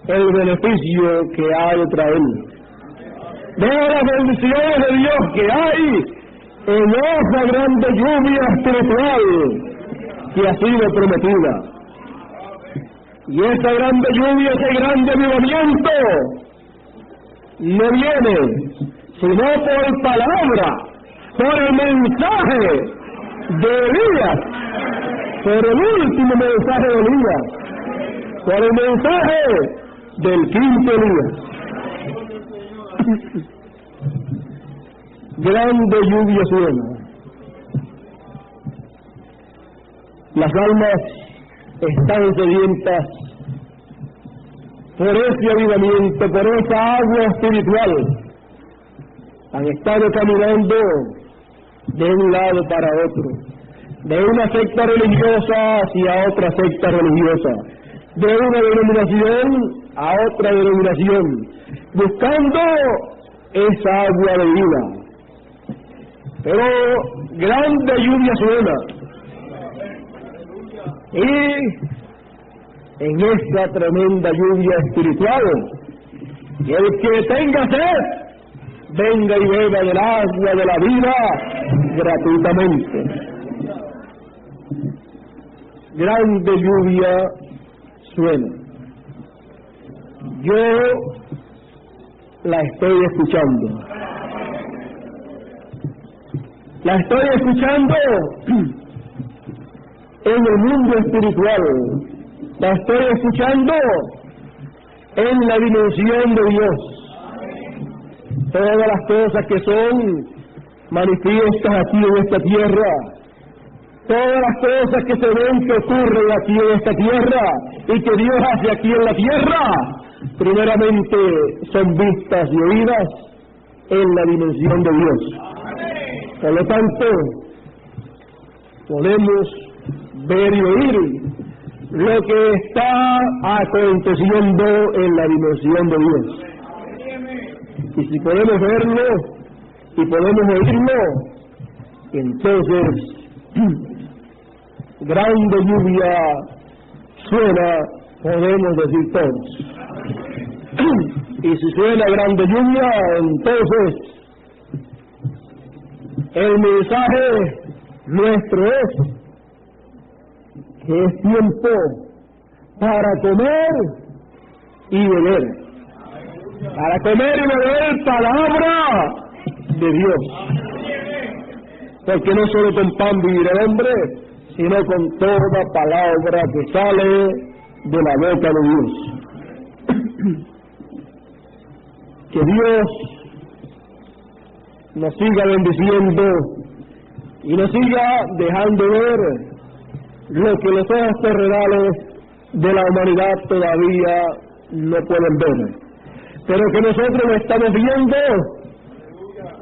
el beneficio que hay de traer. Veo las bendiciones de Dios que hay en esa grande lluvia espiritual que ha sido prometida. Y esa grande lluvia, ese grande avivamiento, no viene sino por palabra, por el mensaje de Elías, por el último mensaje de Elías, por el mensaje del quinto Elías. Grande lluvia suena. Las almas están sedientas por ese avivamiento, por esa agua espiritual. Han estado caminando de un lado para otro, de una secta religiosa hacia otra secta religiosa, de una denominación a otra denominación, buscando esa agua de vida. Pero grande lluvia suena, y en esta tremenda lluvia espiritual, el que tenga sed, venga y beba del agua de la vida gratuitamente. Grande lluvia suena. Yo la estoy escuchando. La estoy escuchando en el mundo espiritual. La estoy escuchando en la dimensión de Dios. Todas las cosas que son manifiestas aquí en esta tierra, todas las cosas que se ven que ocurren aquí en esta tierra y que Dios hace aquí en la tierra, primeramente son vistas y oídas en la dimensión de Dios. Por lo tanto, podemos ver y oír lo que está aconteciendo en la dimensión de Dios. Y si podemos verlo y podemos oírlo, entonces grande lluvia suena, podemos decir todos. Y si suena grande lluvia, entonces el mensaje nuestro es que es tiempo para comer y beber. Para comer y beber palabra de Dios. Porque no solo con pan vivirá el hombre, sino con toda palabra que sale de la boca de Dios. Que Dios nos siga bendiciendo y nos siga dejando ver lo que los ojos terrenales de la humanidad todavía no pueden ver, pero que nosotros lo estamos viendo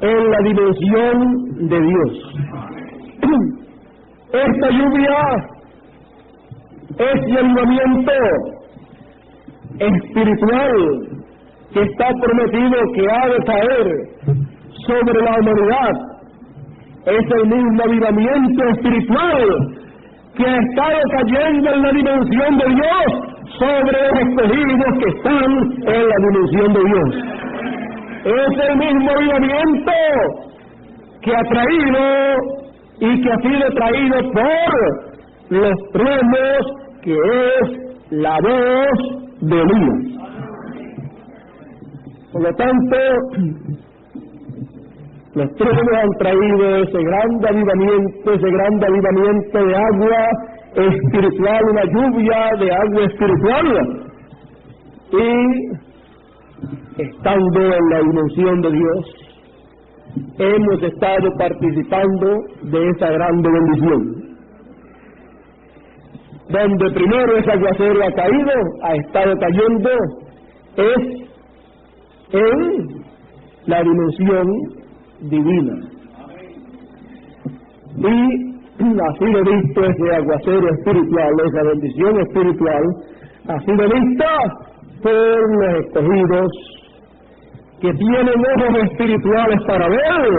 en la dimensión de Dios. Esta lluvia, este avivamiento espiritual que está prometido que ha de caer sobre la humanidad, es el mismo avivamiento espiritual que ha estado cayendo en la dimensión de Dios sobre los escogidos que están en la dimensión de Dios. Es el mismo avivamiento que ha traído y que ha sido traído por los truenos, que es la voz de Elías. Por lo tanto, los truenos han traído ese gran avivamiento de agua espiritual, una lluvia de agua espiritual, y estando en la dimensión de Dios, hemos estado participando de esa grande bendición. Donde primero ese aguacero ha caído, ha estado cayendo, es en la dimensión divina. Y ha sido visto ese aguacero espiritual, esa bendición espiritual, ha sido vista por los escogidos que tienen ojos espirituales para ver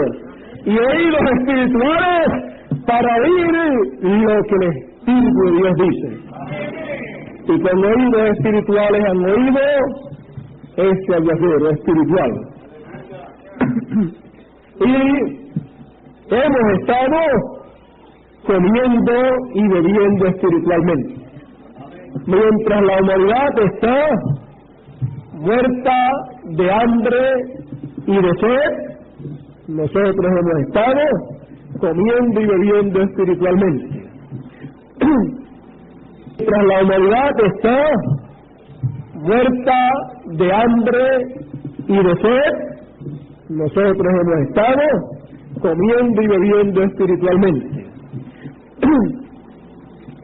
y oídos espirituales para oír lo que el Espíritu de Dios dice. y con oídos espirituales han oído este aguacero espiritual. Y hemos estado comiendo y bebiendo espiritualmente. Mientras la humanidad está muerta de hambre y de sed, nosotros hemos estado comiendo y bebiendo espiritualmente. Mientras la humanidad está muerta de hambre y de sed, nosotros hemos estado comiendo y bebiendo espiritualmente.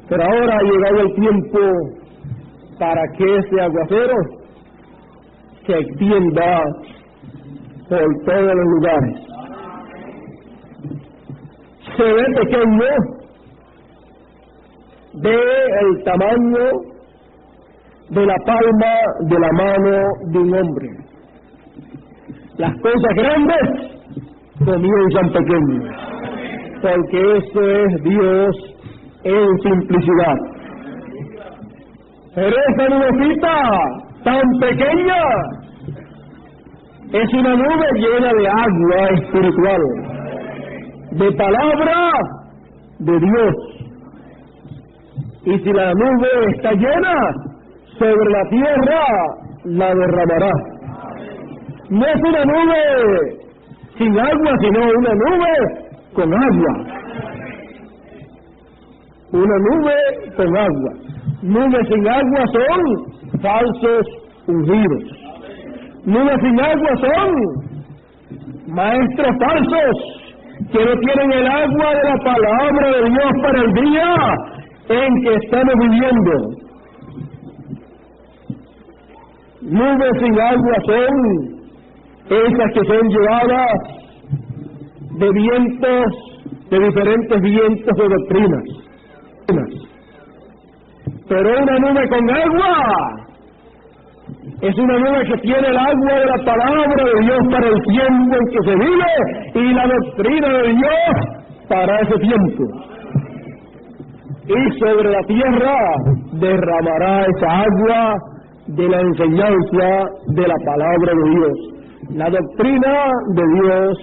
Pero ahora ha llegado el tiempo para que ese aguacero se extienda por todos los lugares. Se ve pequeño, ve el tamaño de la palma de la mano de un hombre. Las cosas grandes comienzan pequeñas, porque eso es Dios en simplicidad. Pero esa nubecita tan pequeña es una nube llena de agua espiritual, de palabra de Dios. Y si la nube está llena, sobre la tierra la derramará. No es una nube sin agua, sino una nube con agua. Una nube con agua. Nubes sin agua son falsos ungidos. Nubes sin agua son maestros falsos que no tienen el agua de la palabra de Dios para el día en que estamos viviendo. Nubes sin agua son esas que son llevadas de vientos, de diferentes vientos de doctrinas. Pero una nube con agua es una nube que tiene el agua de la palabra de Dios para el tiempo en que se vive y la doctrina de Dios para ese tiempo. Y sobre la tierra derramará esa agua de la enseñanza de la palabra de Dios. La doctrina de Dios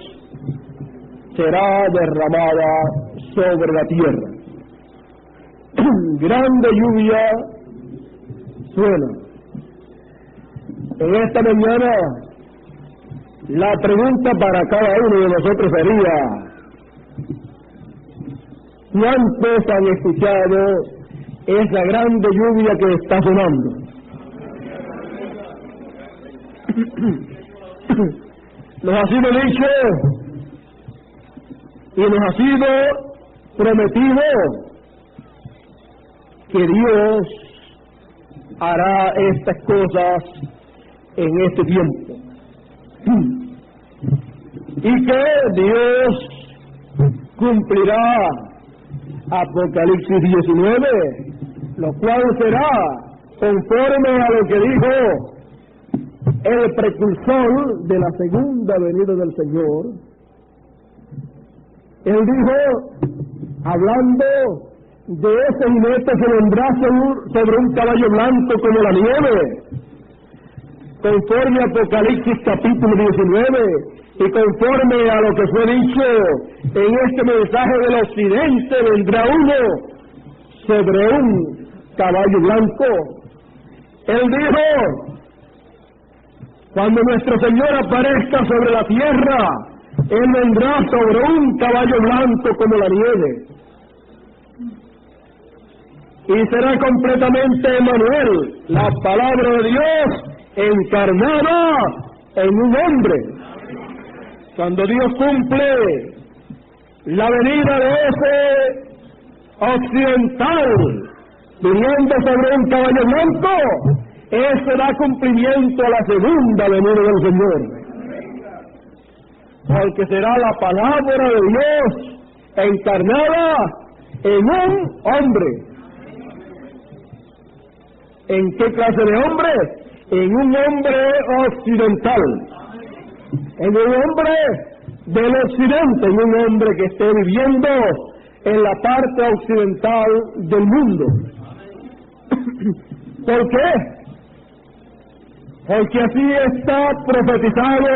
será derramada sobre la tierra. Grande lluvia suena. En esta mañana la pregunta para cada uno de nosotros sería: ¿cuántos han escuchado esa grande lluvia que está sonando? Nos ha sido dicho y nos ha sido prometido que Dios hará estas cosas en este tiempo y que Dios cumplirá Apocalipsis 19, lo cual será conforme a lo que dijo el precursor de la segunda venida del Señor. Él dijo, hablando de ese jinete que vendrá sobre un caballo blanco como la nieve, conforme a Apocalipsis capítulo 19, y conforme a lo que fue dicho en este mensaje del occidente, vendrá uno sobre un caballo blanco. Él dijo, cuando nuestro Señor aparezca sobre la tierra, Él vendrá sobre un caballo blanco como la nieve. Y será completamente Emmanuel, la palabra de Dios encarnada en un hombre. Cuando Dios cumple la venida de ese occidental viniendo sobre un caballo blanco, ese da cumplimiento a la segunda venida del Señor. Porque será la palabra de Dios encarnada en un hombre. ¿En qué clase de hombre? En un hombre occidental. En un hombre del occidente, en un hombre que esté viviendo en la parte occidental del mundo. ¿Por qué? Porque así está profetizado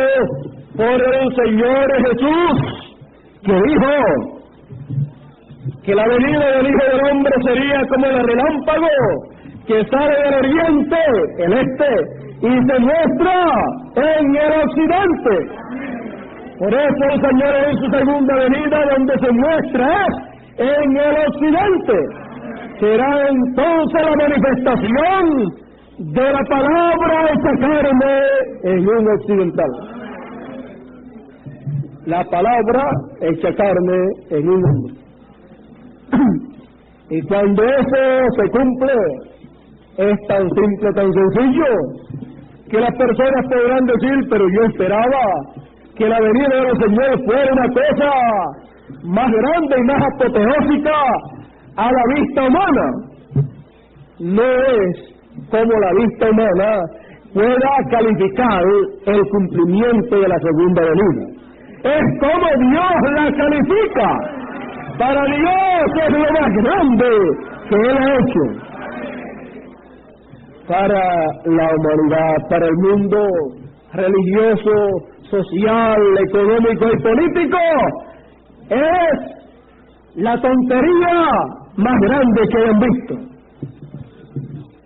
por el Señor Jesús, que dijo que la venida del Hijo del Hombre sería como el relámpago que sale del oriente, el este, y se muestra en el occidente. Por eso el Señor en su segunda venida, donde se muestra en el occidente, será entonces la manifestación de la palabra hecha carne en un occidental. La palabra hecha carne en un hombre. Y cuando eso se cumple, es tan simple, tan sencillo, que las personas podrán decir, pero yo esperaba que la venida del Señor fuera una cosa más grande y más apoteósica a la vista humana. No es como la vista humana pueda calificar el cumplimiento de la segunda venida. Es como Dios la califica. Para Dios es lo más grande que Él ha hecho. Para la humanidad, para el mundo religioso, social, económico y político, es la tontería más grande que hayan visto.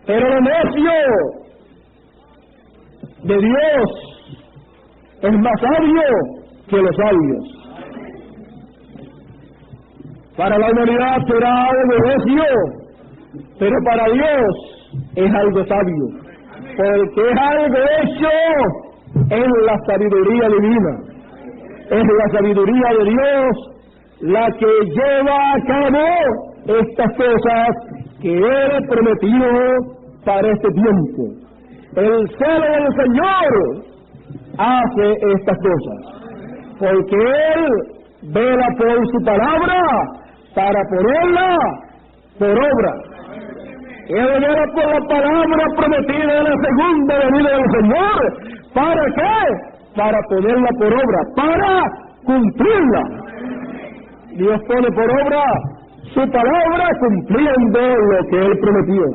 Pero lo necio de Dios es más sabio que los sabios. Para la humanidad será algo necio, pero para Dios es algo sabio, porque es algo hecho en la sabiduría divina. Es la sabiduría de Dios la que lleva a cabo estas cosas que Él prometió para este tiempo. El celo del Señor hace estas cosas, porque Él vela por su palabra para ponerla por obra. Él vela por la palabra prometida de la segunda venida del Señor. ¿Para qué? Para ponerla por obra, para cumplirla. Dios pone por obra su palabra cumpliendo lo que Él prometió.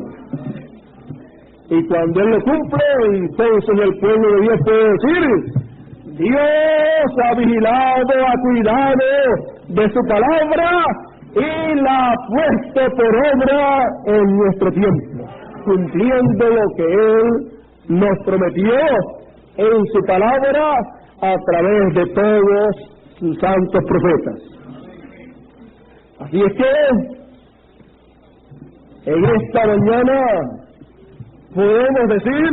Y cuando Él lo cumple, entonces el pueblo de Dios puede decir: Dios ha vigilado, ha cuidado de su palabra y la ha puesto por obra en nuestro tiempo, cumpliendo lo que Él nos prometió en su palabra a través de todos sus santos profetas. Así es que en esta mañana podemos decir: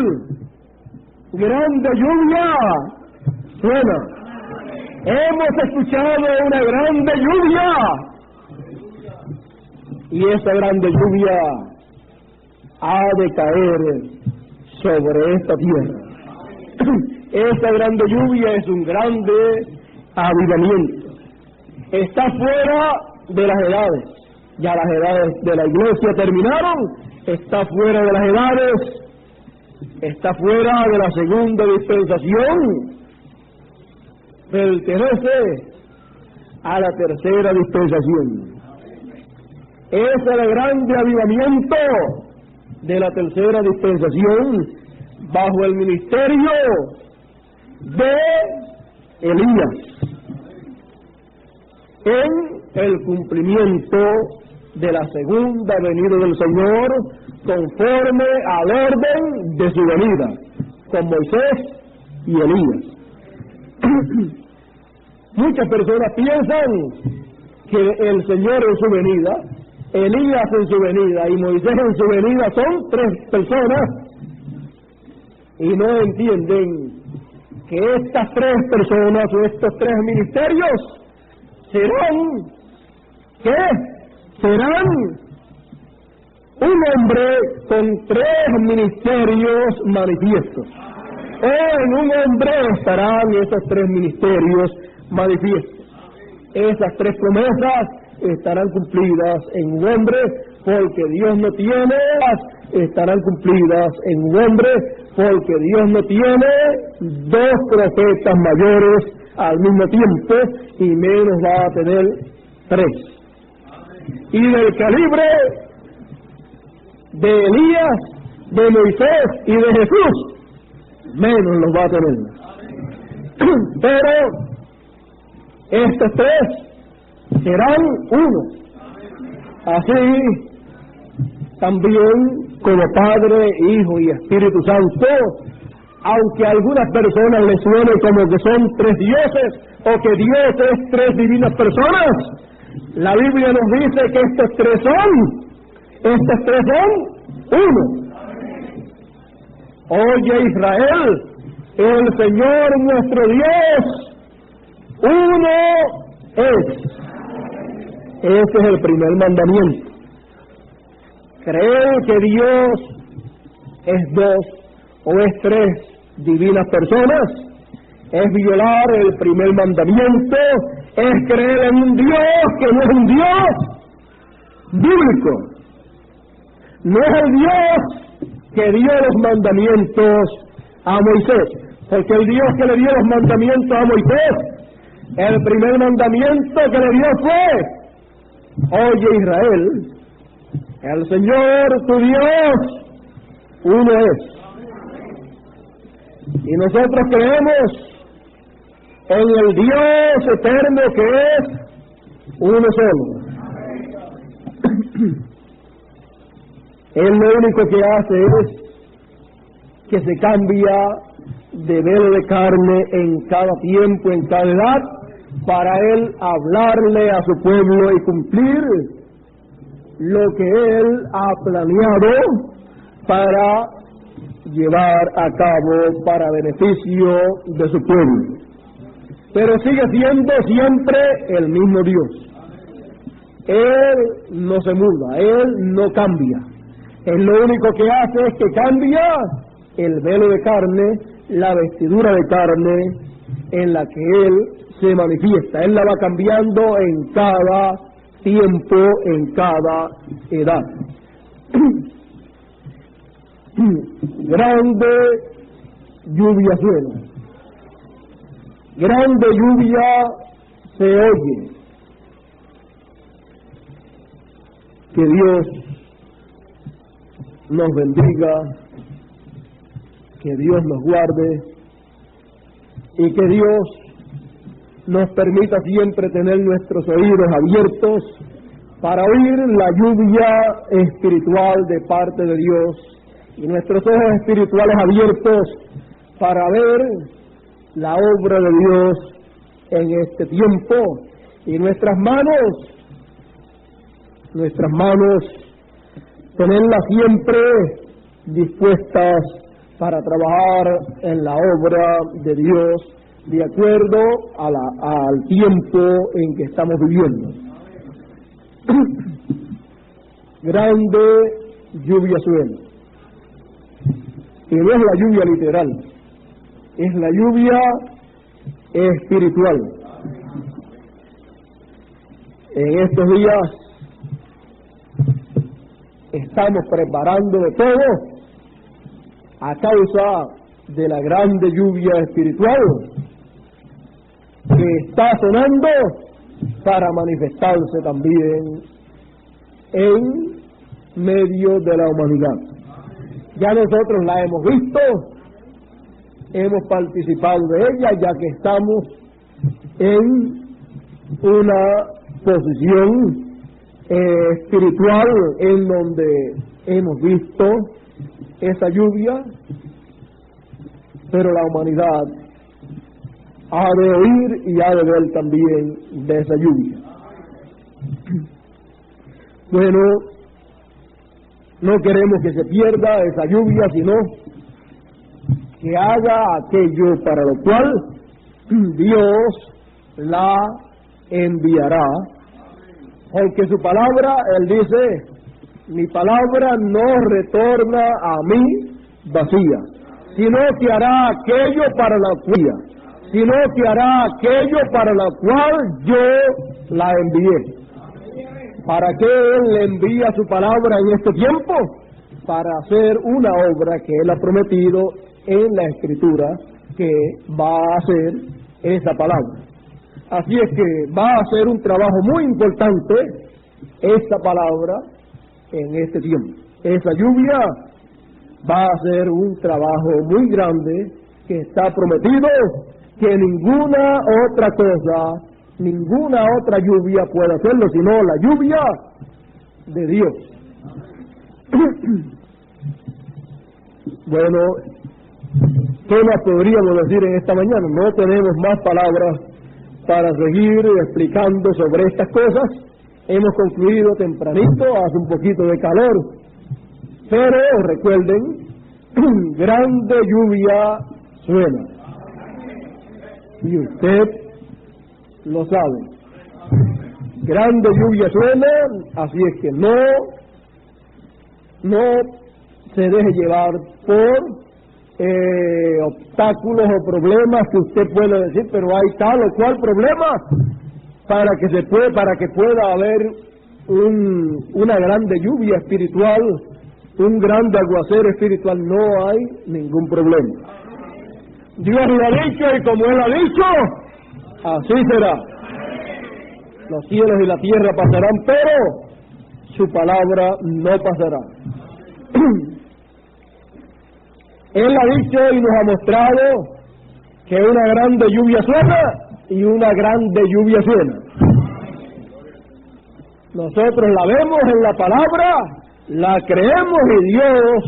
grande lluvia suena. Hemos escuchado una grande lluvia, y esa grande lluvia ha de caer sobre esta tierra. Esa grande lluvia es un grande avivamiento. Está fuera de las edades. Ya las edades de la iglesia terminaron. Está fuera de las edades. Está fuera de la segunda dispensación. Pertenece a la tercera dispensación. Es el grande avivamiento de la tercera dispensación bajo el ministerio de Elías, en el cumplimiento de la segunda venida del Señor conforme al orden de su venida, con Moisés y Elías. Muchas personas piensan que el Señor en su venida, Elías en su venida y Moisés en su venida son tres personas, y no entienden que estas tres personas o estos tres ministerios serán, ¿qué? Serán un hombre con tres ministerios manifiestos. En un hombre estarán esos tres ministerios manifiestos. Esas tres promesas estarán cumplidas en un hombre, porque Dios no tiene, estarán cumplidas en un hombre, porque Dios no tiene dos profetas mayores al mismo tiempo, y menos va a tener tres. Y del calibre de Elías de Moisés y de Jesús, menos los va a tener. Pero estos tres serán uno. Así también como Padre, Hijo y Espíritu Santo, aunque a algunas personas les suene como que son tres dioses o que Dios es tres divinas personas, la Biblia nos dice que estos tres son uno. Oye Israel, el Señor nuestro Dios, uno es. Ese es el primer mandamiento. Creer que Dios es dos o es tres divinas personas es violar el primer mandamiento, es creer en un Dios que no es un Dios bíblico. No es el Dios que dio los mandamientos a Moisés, porque el Dios que le dio los mandamientos a Moisés, el primer mandamiento que le dio fue: oye Israel, el Señor tu Dios uno es. Y nosotros creemos en el Dios eterno que es uno solo. Él lo único que hace es que se cambia de velo de carne en cada tiempo, en cada edad, para Él hablarle a su pueblo y cumplir lo que Él ha planeado para llevar a cabo para beneficio de su pueblo. Pero sigue siendo siempre el mismo Dios. Él no se muda, Él no cambia. Él lo único que hace es que cambia el velo de carne, la vestidura de carne en la que Él se manifiesta. Él la va cambiando en cada tiempo, en cada edad. Grande lluvia suena, grande lluvia se oye. Que Dios nos bendiga, que Dios nos guarde y que Dios nos permita siempre tener nuestros oídos abiertos para oír la lluvia espiritual de parte de Dios y nuestros ojos espirituales abiertos para ver la obra de Dios en este tiempo, y nuestras manos tenerlas siempre dispuestas para trabajar en la obra de Dios de acuerdo al tiempo en que estamos viviendo. Grande lluvia suena. Y no es la lluvia literal, es la lluvia espiritual. En estos días estamos preparando de todo a causa de la grande lluvia espiritual que está sonando para manifestarse también en medio de la humanidad. Ya nosotros la hemos visto, hemos participado de ella, ya que estamos en una posición espiritual en donde hemos visto esa lluvia, pero la humanidad ha de oír y ha de ver también de esa lluvia. Bueno, no queremos que se pierda esa lluvia, sino que haga aquello para lo cual Dios la enviará, porque su palabra, Él dice: mi palabra no retorna a mí vacía, sino que hará aquello para la cual yo la envié. ¿Para qué Él le envía su palabra en este tiempo? Para hacer una obra que Él ha prometido en la Escritura, que va a hacer esa palabra. Así es que va a ser un trabajo muy importante esta palabra en este tiempo. Esa lluvia va a ser un trabajo muy grande que está prometido, que ninguna otra cosa, ninguna otra lluvia puede hacerlo, sino la lluvia de Dios. Bueno, ¿qué más podríamos decir en esta mañana? No tenemos más palabras para seguir explicando sobre estas cosas. Hemos concluido tempranito, hace un poquito de calor, pero recuerden, grande lluvia suena, y usted lo sabe. Grande lluvia suena, así es que no se deje llevar por obstáculos o problemas que usted puede decir, pero hay tal o cual problema para que pueda haber una grande lluvia espiritual, un grande aguacero espiritual. No hay ningún problema. Dios lo ha dicho, y como Él ha dicho, así será. Los cielos y la tierra pasarán, pero su palabra no pasará. Él ha dicho y nos ha mostrado que una grande lluvia suena y una grande lluvia suena. Nosotros la vemos en la palabra, la creemos, y Dios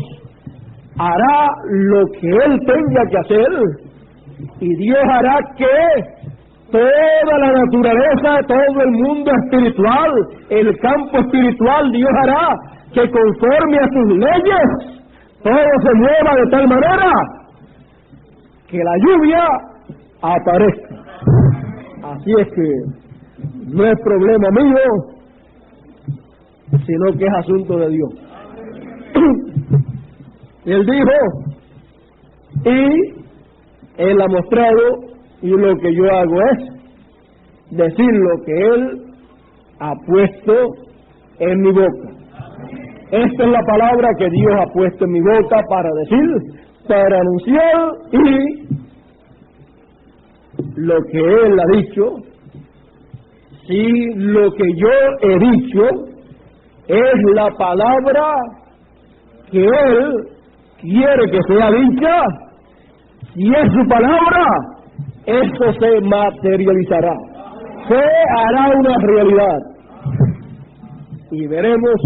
hará lo que Él tenga que hacer, y Dios hará que toda la naturaleza, todo el mundo espiritual, el campo espiritual, Dios hará que conforme a sus leyes todo se mueva de tal manera que la lluvia aparezca. Así es que no es problema mío, sino que es asunto de Dios. Él dijo, y Él ha mostrado, y lo que yo hago es decir lo que Él ha puesto en mi boca. Esta es la palabra que Dios ha puesto en mi boca para decir, para anunciar, y lo que Él ha dicho, si lo que yo he dicho es la palabra que Él quiere que sea dicha, si es su palabra, eso se materializará, se hará una realidad, y veremos